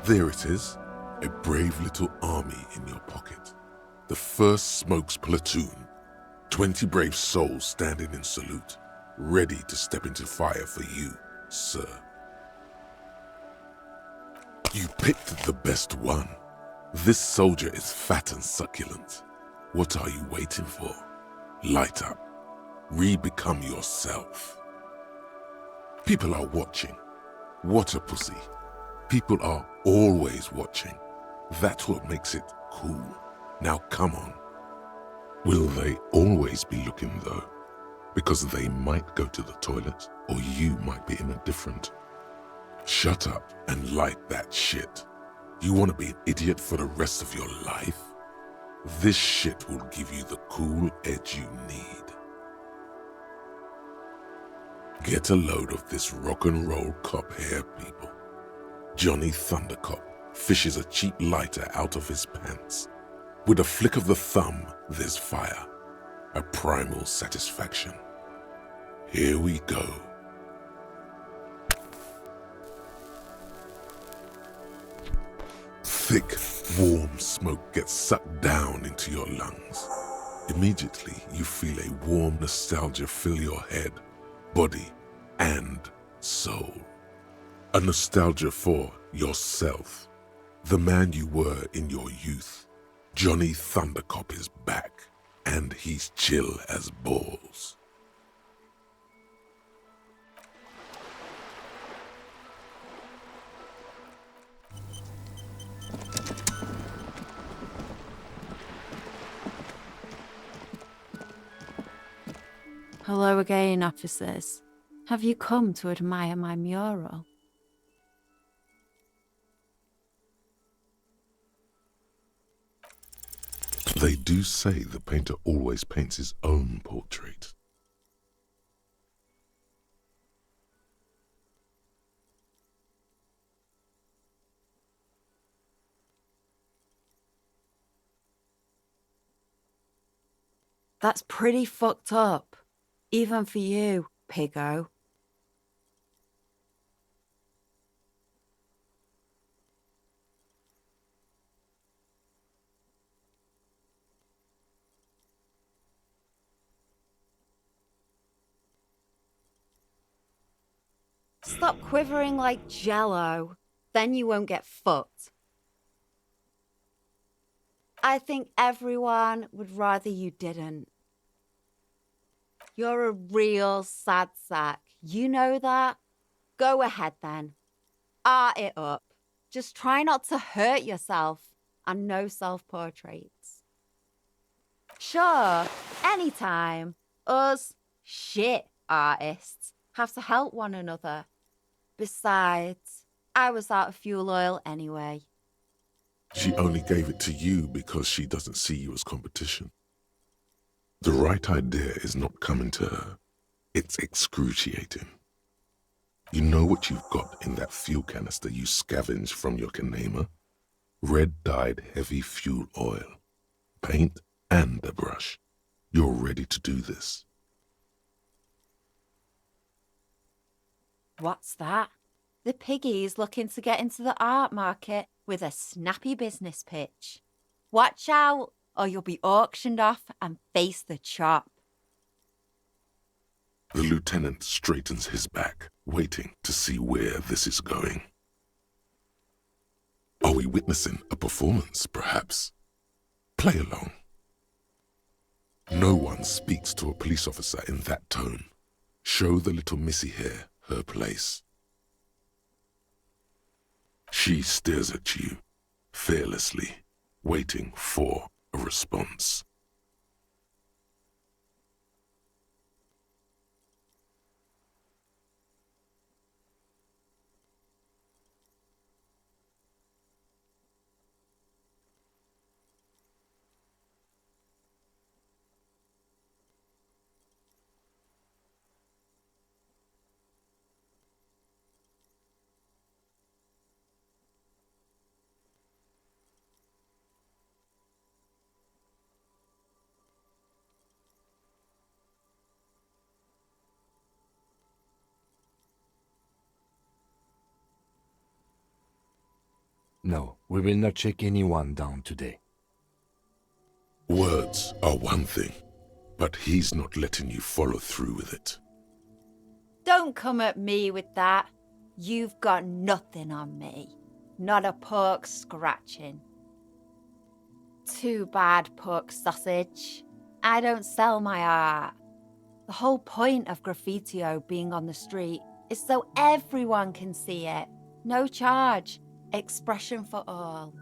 There it is, a brave little army in your pocket. The 1st Smokes platoon, 20 brave souls standing in salute, ready to step into fire for you, sir. You picked the best one. This soldier is fat and succulent. What are you waiting for? Light up. Re-become yourself. People are watching. What a pussy. People are always watching. That's what makes it cool. Now come on. Will they always be looking though? Because they might go to the toilet, or you might be indifferent. Shut up and light that shit. You want to be an idiot for the rest of your life? This shit will give you the cool edge you need. Get a load of this rock and roll cop here, people. Johnny Thundercop fishes a cheap lighter out of his pants. With a flick of the thumb, there's fire. A primal satisfaction. Here we go. Thick, warm smoke gets sucked down into your lungs. Immediately, you feel a warm nostalgia fill your head, body, and soul. A nostalgia for yourself, the man you were in your youth. Johnny Thundercop is back, and he's chill as balls. Hello again, officers. Have you come to admire my mural? They do say the painter always paints his own portrait. That's pretty fucked up. Even for you, piggo. Stop quivering like jello. Then you won't get fucked. I think everyone would rather you didn't. You're a real sad sack. You know that? Go ahead then. Art it up. Just try not to hurt yourself, and no self-portraits. Sure, anytime, us shit artists have to help one another. Besides, I was out of fuel oil anyway. She only gave it to you because she doesn't see you as competition. The right idea is not coming to her. It's excruciating. You know what you've got in that fuel canister you scavenged from your Kanema? Red-dyed heavy fuel oil, paint and a brush. You're ready to do this. What's that? The piggy's looking to get into the art market with a snappy business pitch. Watch out, or you'll be auctioned off and face the chop. The lieutenant straightens his back, waiting to see where this is going. Are we witnessing a performance, perhaps? Play along. No one speaks to a police officer in that tone. Show the little missy here her place. She stares at you, fearlessly, waiting for a response. No, we will not check anyone down today. Words are one thing, but he's not letting you follow through with it. Don't come at me with that. You've got nothing on me. Not a pork scratching. Too bad, pork sausage. I don't sell my art. The whole point of graffitio being on the street is so everyone can see it. No charge. Expression for all.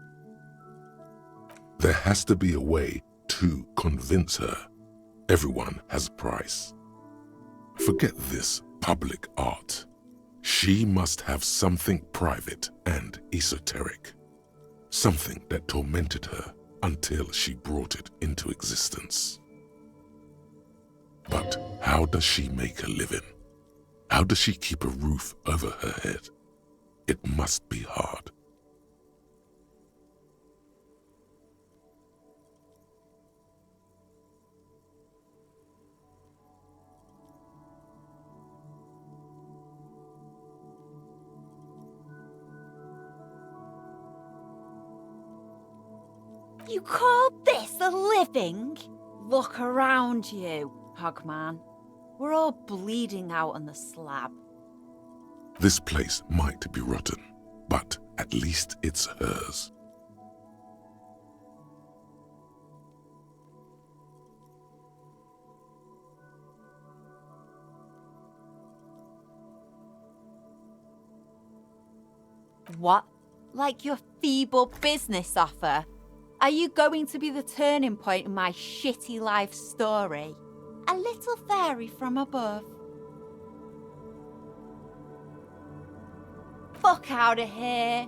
There has to be a way to convince her. Everyone has a price. Forget this public art. She must have something private and esoteric. Something that tormented her until she brought it into existence. But how does she make a living? How does she keep a roof over her head? It must be hard. You call this a living? Look around you, Hogman. We're all bleeding out on the slab. This place might be rotten, but at least it's hers. What? Like your feeble business offer? Are you going to be the turning point in my shitty life story? A little fairy from above. Fuck out of here.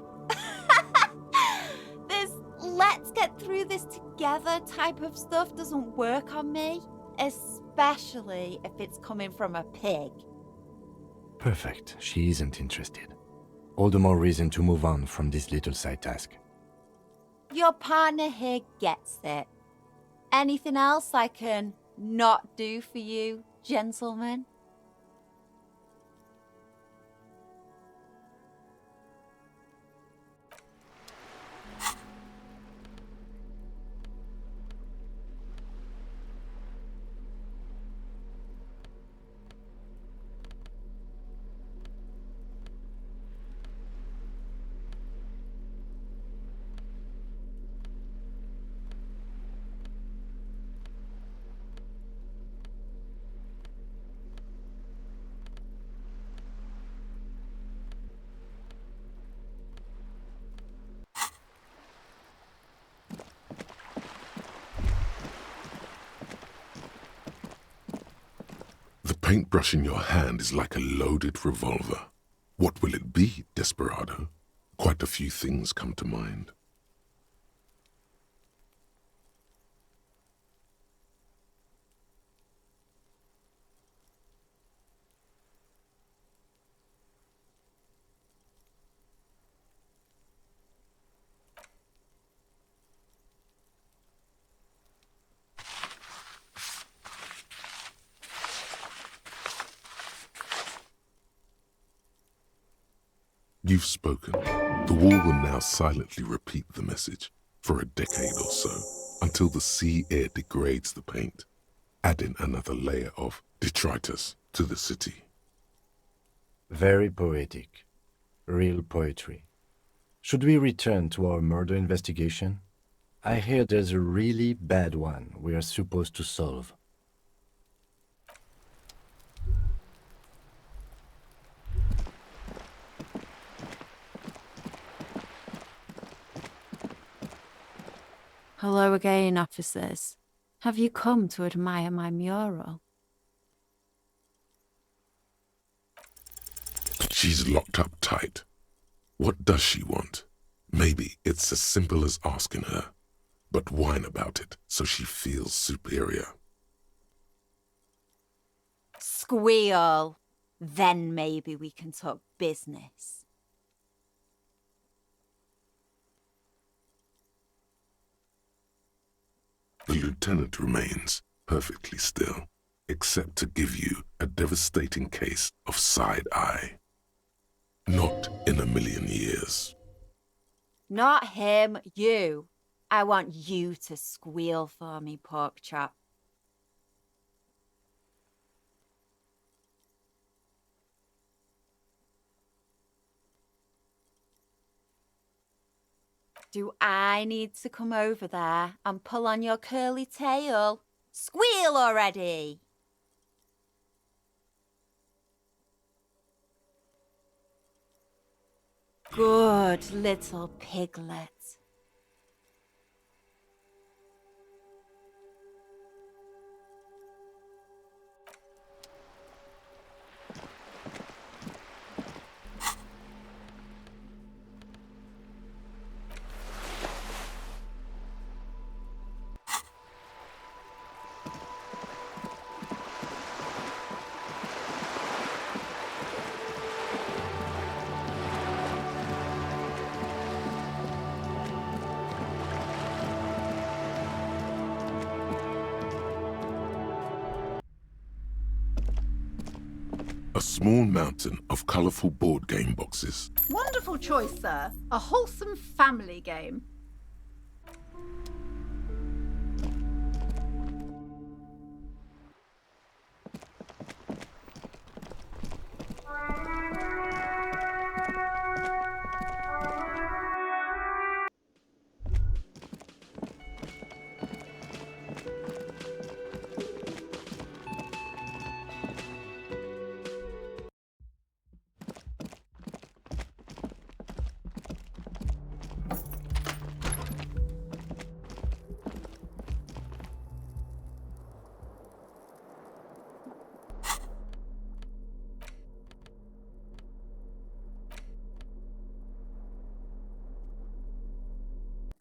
This let's get through this together type of stuff doesn't work on me, especially if it's coming from a pig. Perfect. She isn't interested. All the more reason to move on from this little side task. Your partner here gets it. Anything else I can not do for you, gentlemen? paintbrush in your hand is like a loaded revolver. What will it be, Desperado? Quite a few things come to mind. You've spoken. The wall will now silently repeat the message for a decade or so, until the sea air degrades the paint, adding another layer of detritus to the city. Very poetic. Real poetry. Should we return to our murder investigation? I hear there's a really bad one we are supposed to solve. Hello again, officers. Have you come to admire my mural? She's locked up tight. What does she want? Maybe it's as simple as asking her, but whine about it so she feels superior. Squeal. Then maybe we can talk business. The lieutenant remains perfectly still, except to give you a devastating case of side eye. Not in a million years. Not him, you. I want you to squeal for me, pork chop. Do I need to come over there and pull on your curly tail? Squeal already! Good little piglet. A small mountain of colourful board game boxes. Wonderful choice, sir. A wholesome family game.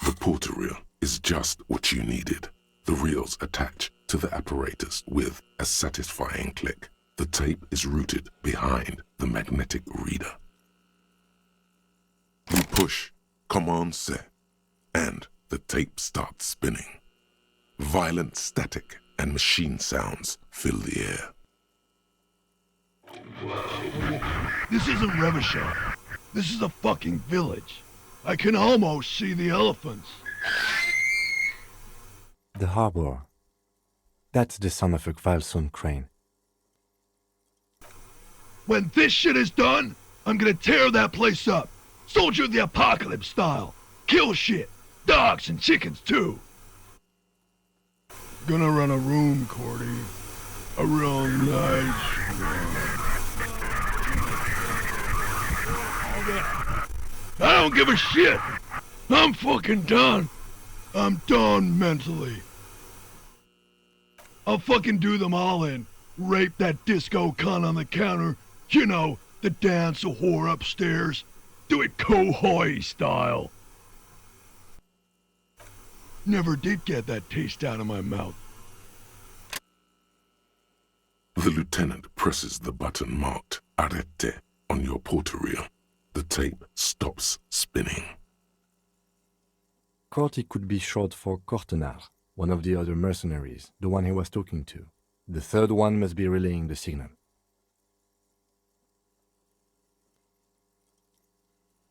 The porter reel is just what you needed. The reels attach to the apparatus with a satisfying click. The tape is routed behind the magnetic reader. You push Command Set, and the tape starts spinning. Violent static and machine sounds fill the air. This isn't Revachol. This is a fucking village. I can almost see the elephants. The harbor. That's the son of a Kvalson crane. When this shit is done, I'm gonna tear that place up. Soldier of the Apocalypse style. Kill shit. Dogs and chickens too. Gonna run a room, Cordy. A real nice one. I don't give a shit. I'm fucking done. I'm done mentally. I'll fucking do them all in. Rape that disco cunt on the counter. You know, the dance a whore upstairs. Do it Kohoi style. Never did get that taste out of my mouth. The lieutenant presses the button marked Arrête on your porter reel. The tape stops spinning. Corty could be short for Cortenard, one of the other mercenaries, the one he was talking to. The third one must be relaying the signal.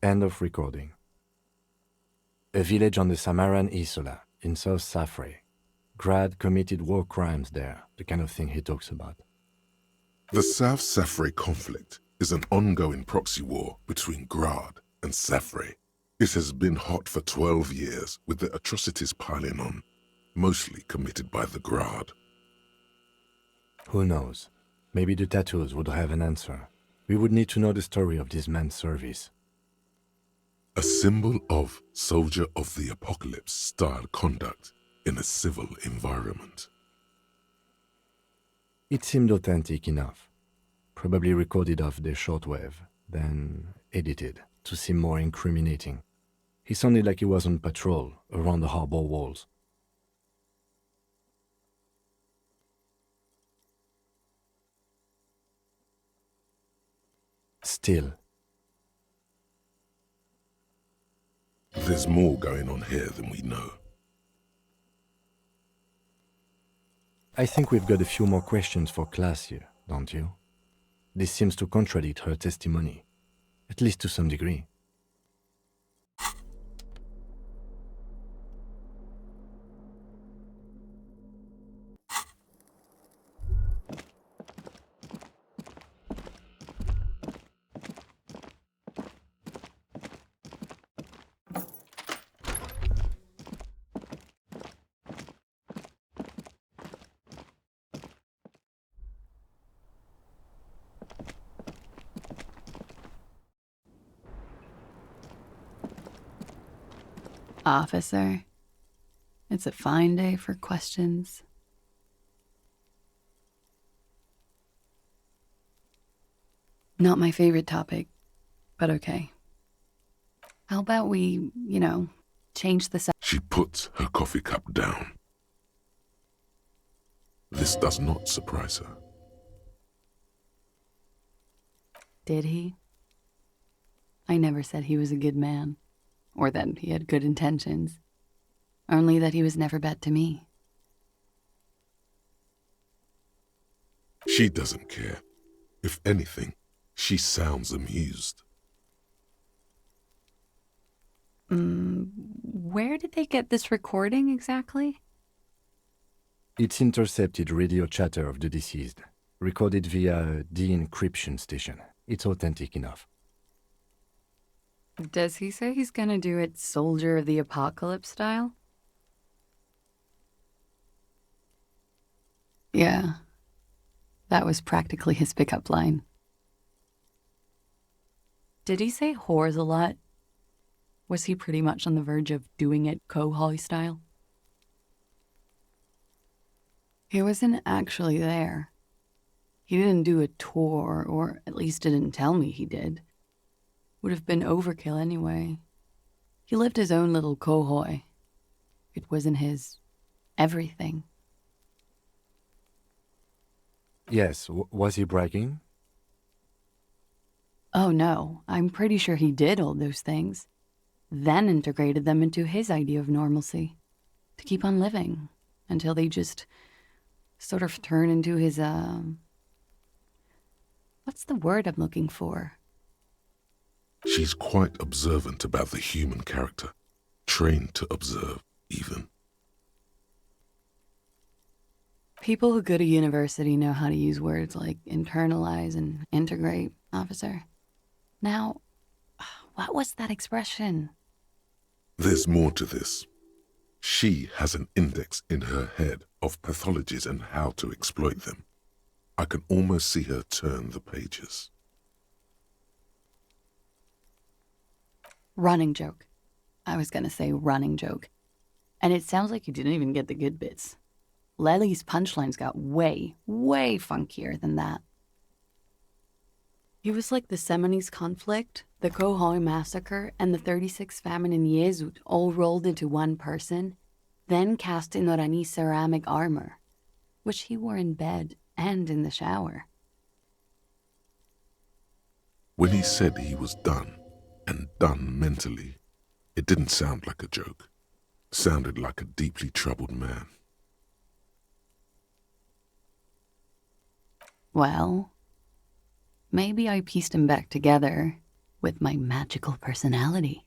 End of recording. A village on the Samaran Isola, in South Safre. Grad committed war crimes there, the kind of thing he talks about. The South Safre conflict is an ongoing proxy war between Grad and Safre. It has been hot for 12 years, with the atrocities piling on, mostly committed by the Grad. Who knows? Maybe the tattoos would have an answer. We would need to know the story of this man's service. A symbol of soldier of the apocalypse style conduct in a civil environment. It seemed authentic enough. Probably recorded off the shortwave, then edited to seem more incriminating. He sounded like he was on patrol around the harbor walls. Still, there's more going on here than we know. I think we've got a few more questions for class here, don't you? This seems to contradict her testimony, at least to some degree. Officer, it's a fine day for questions. Not my favorite topic, but okay. How about we, change the subject? She puts her coffee cup down. This does not surprise her. Did he? I never said he was a good man, or that he had good intentions, only that he was never bad to me. She doesn't care. If anything, she sounds amused. Where did they get this recording exactly? It's intercepted radio chatter of the deceased, recorded via a de-encryption station. It's authentic enough. Does he say he's gonna do it Soldier of the Apocalypse style? Yeah. That was practically his pickup line. Did he say whores a lot? Was he pretty much on the verge of doing it Kohoi style? He wasn't actually there. He didn't do a tour, or at least didn't tell me he did. Would have been overkill anyway. He lived his own little Kohoi. It wasn't his everything. Yes, was he bragging? Oh no, I'm pretty sure he did all those things, then integrated them into his idea of normalcy, to keep on living, until they just sort of turn into his, what's the word I'm looking for? She's quite observant about the human character, trained to observe, even. People who go to university know how to use words like internalize and integrate, officer. Now, what was that expression? There's more to this. She has an index in her head of pathologies and how to exploit them. I can almost see her turn the pages. Running joke. I was gonna say running joke. And it sounds like you didn't even get the good bits. Lely's punchlines got way, way funkier than that. He was like the Seminese conflict, the Khohoi massacre, and the 36 famine in Yezud all rolled into one person, then cast in Orani ceramic armor, which he wore in bed and in the shower. When he said he was done, and done mentally, it didn't sound like a joke. It sounded like a deeply troubled man. Well, maybe I pieced him back together with my magical personality.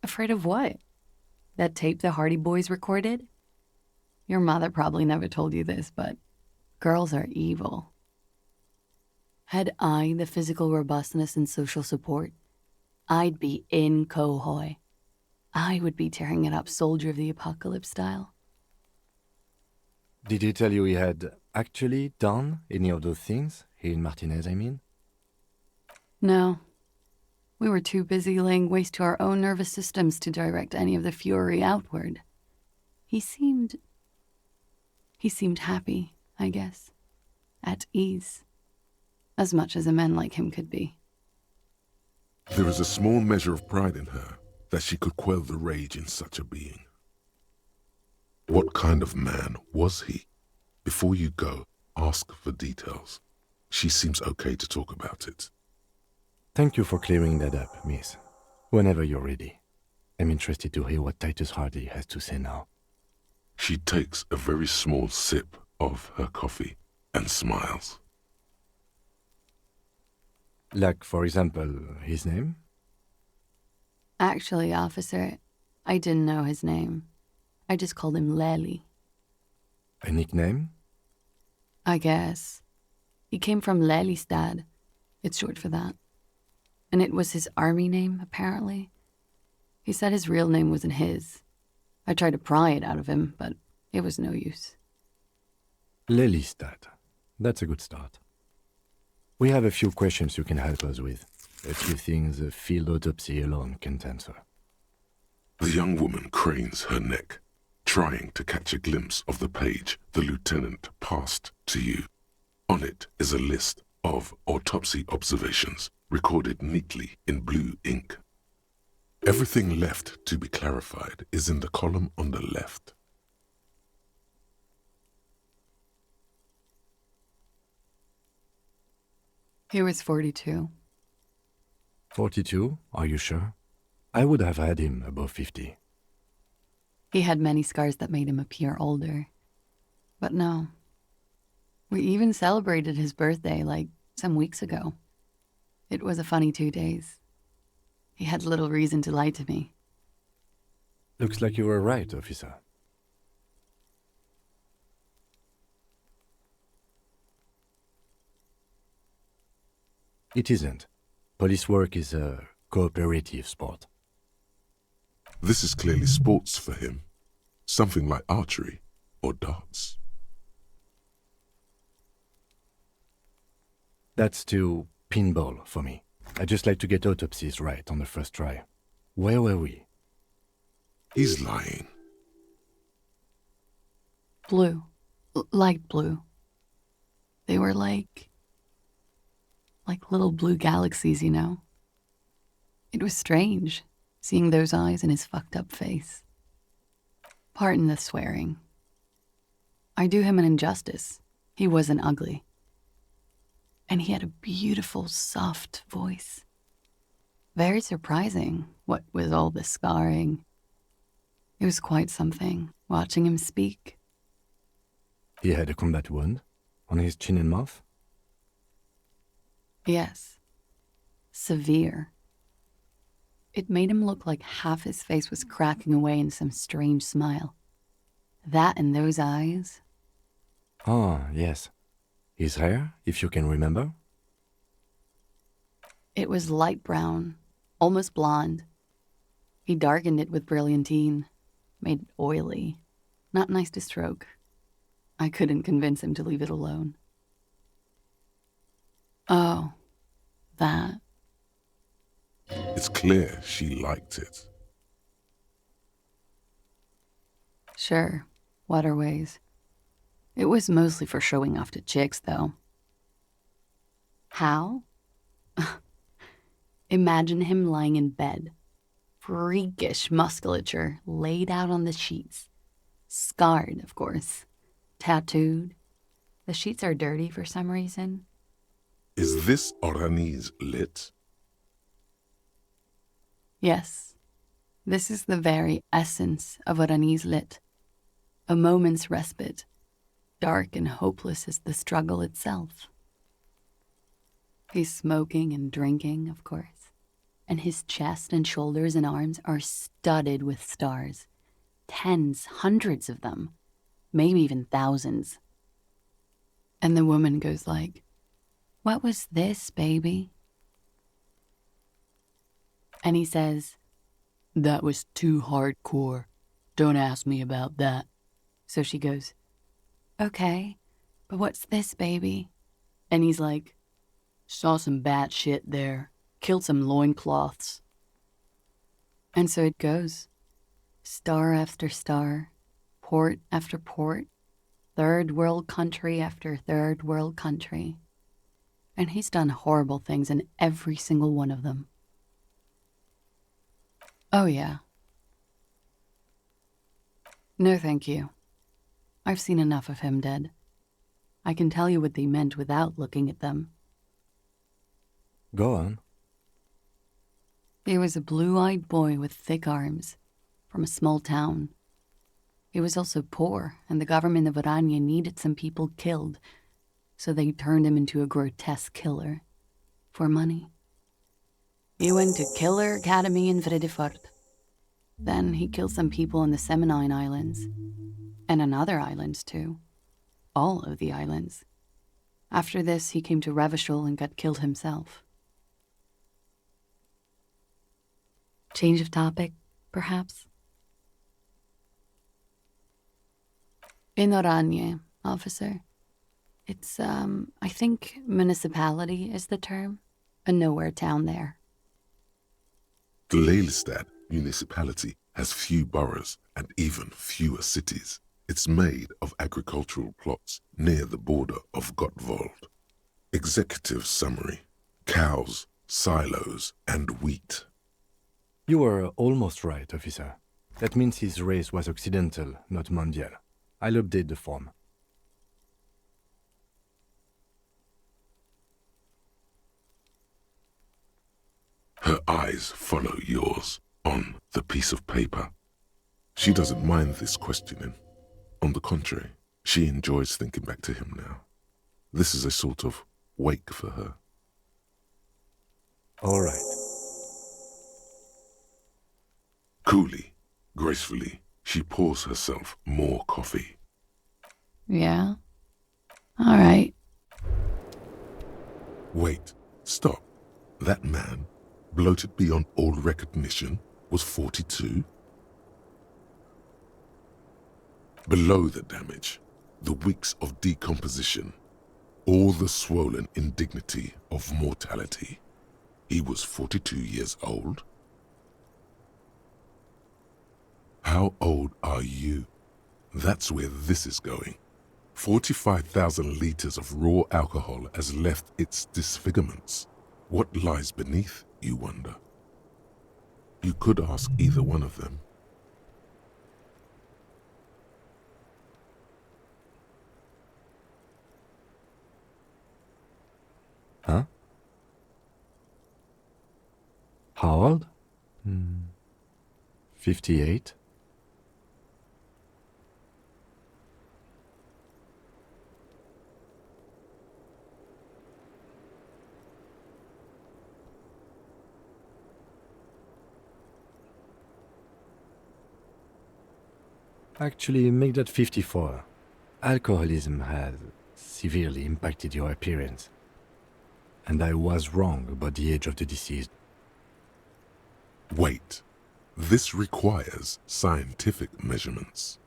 Afraid of what? That tape the Hardy Boys recorded? Your mother probably never told you this, but girls are evil. Had I the physical robustness and social support, I'd be in Khohoi. I would be tearing it up Soldier of the Apocalypse style. Did he tell you he had actually done any of those things? He and Martinez, I mean? No. We were too busy laying waste to our own nervous systems to direct any of the fury outward. He seemed happy, I guess. At ease. As much as a man like him could be. There is a small measure of pride in her that she could quell the rage in such a being. What kind of man was he? Before you go, ask for details. She seems okay to talk about it. Thank you for clearing that up, miss. Whenever you're ready. I'm interested to hear what Titus Hardy has to say now. She takes a very small sip of her coffee and smiles. Like, for example, his name? Actually, officer, I didn't know his name. I just called him Lely. A nickname? I guess. He came from Lelystad. It's short for that. And it was his army name, apparently. He said his real name wasn't his. I tried to pry it out of him, but it was no use. Lelystad. That's a good start. We have a few questions you can help us with. A few things a field autopsy alone can't answer. The young woman cranes her neck, trying to catch a glimpse of the page the lieutenant passed to you. On it is a list of autopsy observations recorded neatly in blue ink. Everything left to be clarified is in the column on the left. He was 42. 42? Are you sure? I would have had him above 50. He had many scars that made him appear older. But no. We even celebrated his birthday, like, some weeks ago. It was a funny 2 days. He had little reason to lie to me. Looks like you were right, officer. It isn't. Police work is a cooperative sport. This is clearly sports for him. Something like archery or darts. That's too pinball for me. I just like to get autopsies right on the first try. Where were we? He's lying. Blue. Light blue. They were like little blue galaxies, you know? It was strange, seeing those eyes in his fucked up face. Pardon the swearing. I do him an injustice. He wasn't ugly. And he had a beautiful, soft voice. Very surprising, what with all the scarring. It was quite something, watching him speak. He had a combat wound on his chin and mouth? Yes. Severe. It made him look like half his face was cracking away in some strange smile. That and those eyes. Ah, yes. His hair, if you can remember? It was light brown, almost blonde. He darkened it with brilliantine, made it oily. Not nice to stroke. I couldn't convince him to leave it alone. Oh, that. It's clear she liked it. Sure, waterways. It was mostly for showing off to chicks, though. How? Imagine him lying in bed. Freakish musculature laid out on the sheets. Scarred, of course. Tattooed. The sheets are dirty for some reason. Is this Orani's lit? Yes. This is the very essence of Orani's lit. A moment's respite, dark and hopeless as the struggle itself. He's smoking and drinking, of course, and his chest and shoulders and arms are studded with stars. Tens, hundreds of them, maybe even thousands. And the woman goes like, "What was this, baby?" And he says, "That was too hardcore. Don't ask me about that." So she goes, "Okay, but what's this, baby?" And he's like, "Saw some bat shit there. Killed some loincloths." And so it goes. Star after star, port after port, third world country after third world country. And he's done horrible things in every single one of them. Oh, yeah. No, thank you. I've seen enough of him dead. I can tell you what they meant without looking at them. Go on. He was a blue-eyed boy with thick arms, from a small town. He was also poor, and the government of Oranje needed some people killed, so they turned him into a grotesque killer. For money. He went to Killer Academy in Vredefort. Then he killed some people on the Semenine Islands. And on other islands, too. All of the islands. After this, he came to Revachol and got killed himself. Change of topic, perhaps? In Oranje, officer. It's, I think municipality is the term. A nowhere town there. The Lelystad municipality has few boroughs and even fewer cities. It's made of agricultural plots near the border of Gottwald. Executive summary: cows, silos, and wheat. You were almost right, officer. That means his race was occidental, not mondial. I'll update the form. Her eyes follow yours on the piece of paper. She doesn't mind this questioning. On the contrary, she enjoys thinking back to him now. This is a sort of wake for her. All right. Coolly, gracefully, she pours herself more coffee. Yeah? All right. Wait, stop. That man, bloated beyond all recognition, was 42? Below the damage, the weeks of decomposition, all the swollen indignity of mortality, he was 42 years old? How old are you? That's where this is going. 45,000 liters of raw alcohol has left its disfigurements. What lies beneath, you wonder? You could ask either one of them. Huh? How old? 58? Actually, make that 54. Alcoholism has severely impacted your appearance. And I was wrong about the age of the deceased. Wait, this requires scientific measurements.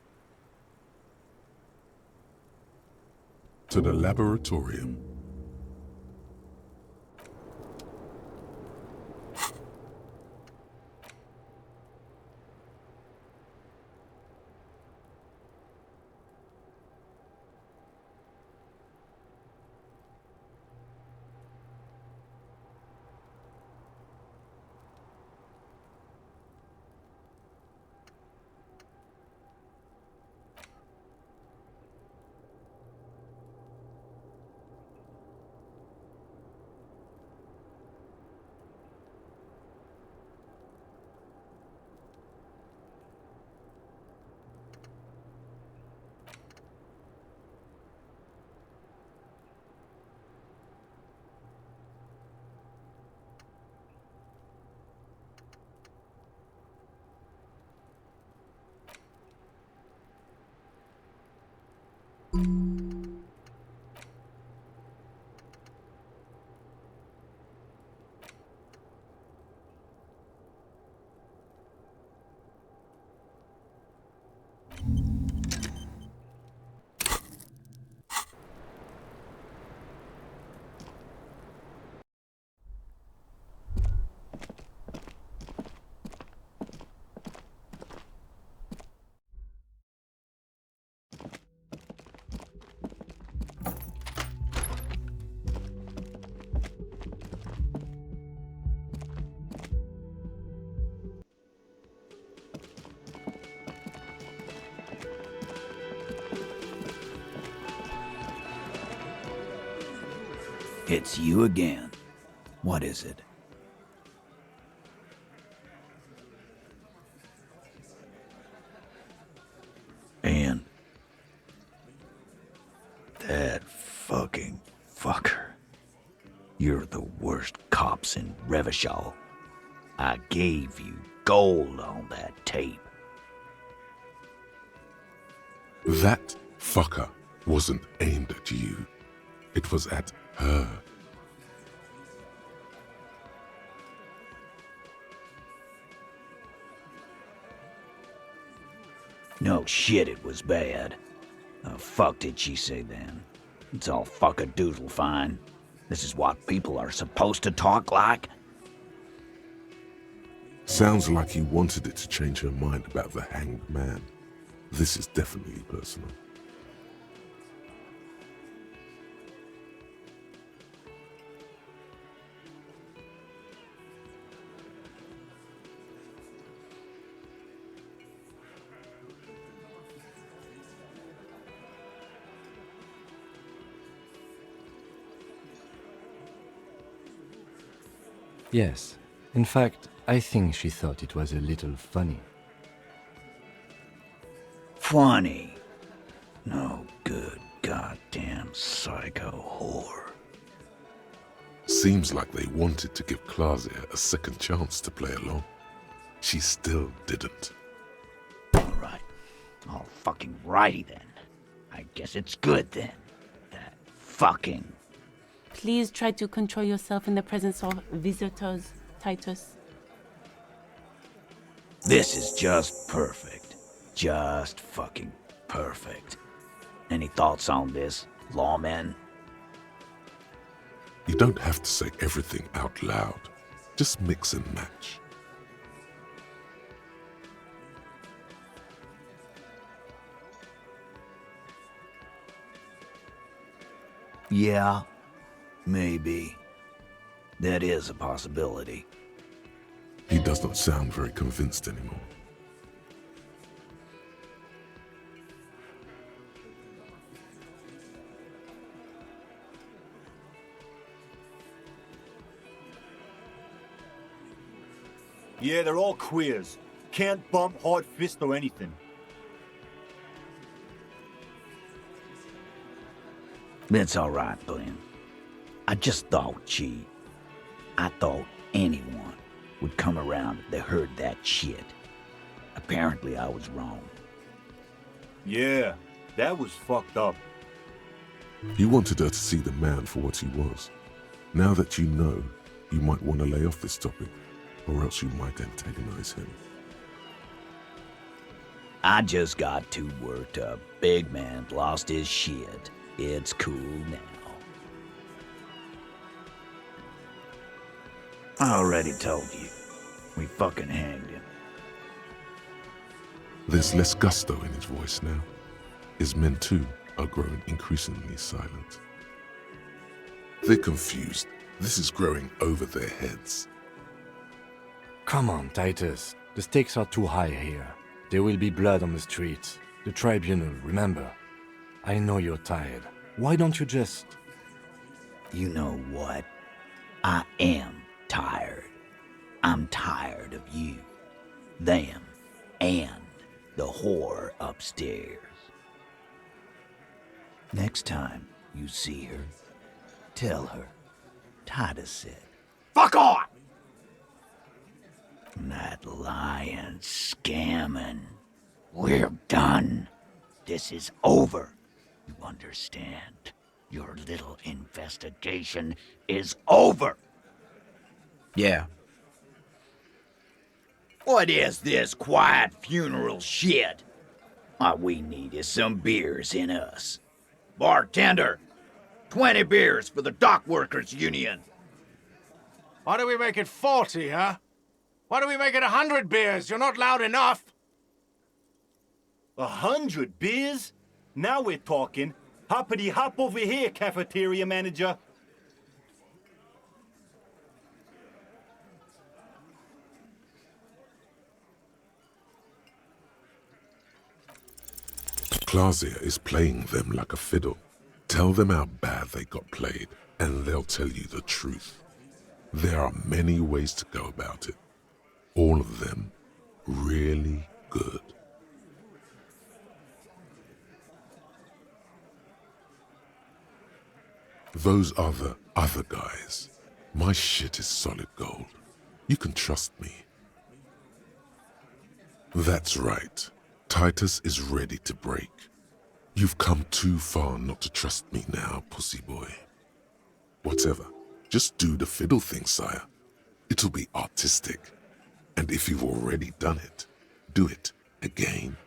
To the laboratorium. It's you again. What is it? And that fucking fucker. You're the worst cops in Revachol. I gave you gold on that tape. That fucker wasn't aimed at you. It was at her. No shit, it was bad. The fuck did she say then? It's all fuck-a-doodle fine. This is what people are supposed to talk like? Sounds like you wanted it to change her mind about the hanged man. This is definitely personal. Yes. In fact, I think she thought it was a little funny. Funny? No good goddamn psycho whore. Seems like they wanted to give Claudia a second chance to play along. She still didn't. Alright. All fucking righty then. I guess it's good then. That fucking... Please try to control yourself in the presence of visitors, Titus. This is just perfect. Just fucking perfect. Any thoughts on this, lawmen? You don't have to say everything out loud. Just mix and match. Yeah, maybe. That is a possibility. He does not sound very convinced anymore. Yeah, they're all queers. Can't bump, hard fist, or anything. That's all right, Glenn. I just thought, I thought anyone would come around if they heard that shit. Apparently I was wrong. Yeah, that was fucked up. You wanted her to see the man for what he was. Now that you know, you might want to lay off this topic, or else you might antagonize him. I just got too worked up. Big man lost his shit. It's cool now. I already told you. We fucking hanged him. There's less gusto in his voice now. His men too are growing increasingly silent. They're confused. This is growing over their heads. Come on, Titus. The stakes are too high here. There will be blood on the streets. The tribunal, remember. I know you're tired. Why don't you just... You know what? I am tired. I'm tired of you, them, and the whore upstairs. Next time you see her, tell her Titus said, "Fuck on!" That lying, scamming. We're done. This is over. You understand? Your little investigation is over. Yeah. What is this quiet funeral shit? All we need is some beers in us. Bartender, 20 beers for the Dock Workers Union. Why do we make it 40, huh? Why do we make it 100 beers? You're not loud enough. 100 beers? Now we're talking. Hoppity hop over here, cafeteria manager. Clausia is playing them like a fiddle. Tell them how bad they got played, and they'll tell you the truth. There are many ways to go about it. All of them really good. Those are the other guys. My shit is solid gold. You can trust me. That's right. Titus is ready to break. You've come too far not to trust me now, pussy boy. Whatever. Just do the fiddle thing, sire. It'll be artistic. And if you've already done it, do it again.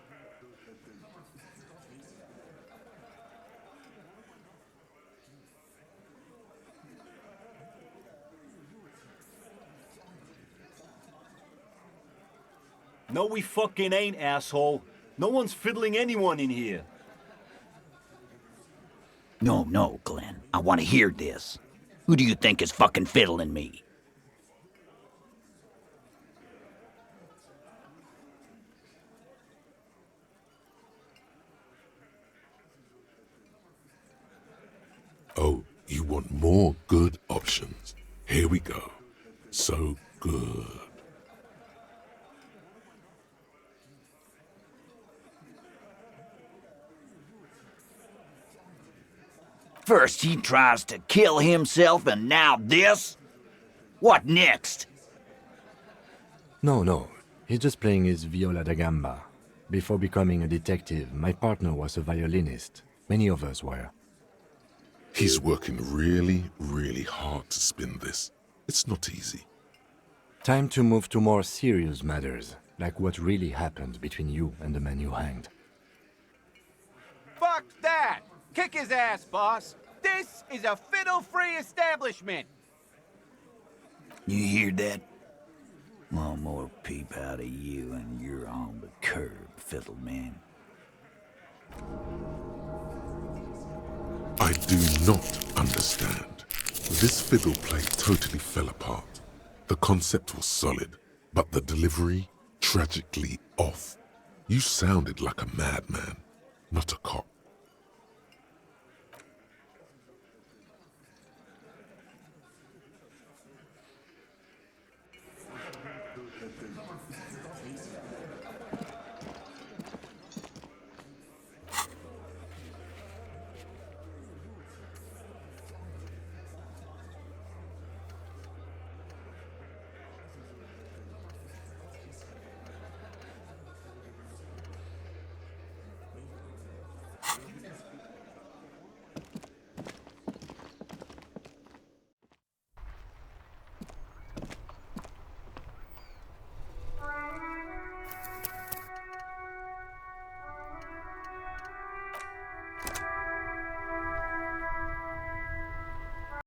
No, we fucking ain't, asshole. No one's fiddling anyone in here. No, Glenn. I want to hear this. Who do you think is fucking fiddling me? Oh, you want more good options? Here we go. So good. First he tries to kill himself and now this? What next? No. He's just playing his viola da gamba. Before becoming a detective, my partner was a violinist. Many of us were. He's working really, really hard to spin this. It's not easy. Time to move to more serious matters, like what really happened between you and the man you hanged. Fuck that! Kick his ass, boss! This is a fiddle-free establishment! You hear that? One more peep out of you and you're on the curb, fiddle man. I do not understand. This fiddle play totally fell apart. The concept was solid, but the delivery tragically off. You sounded like a madman, not a cop.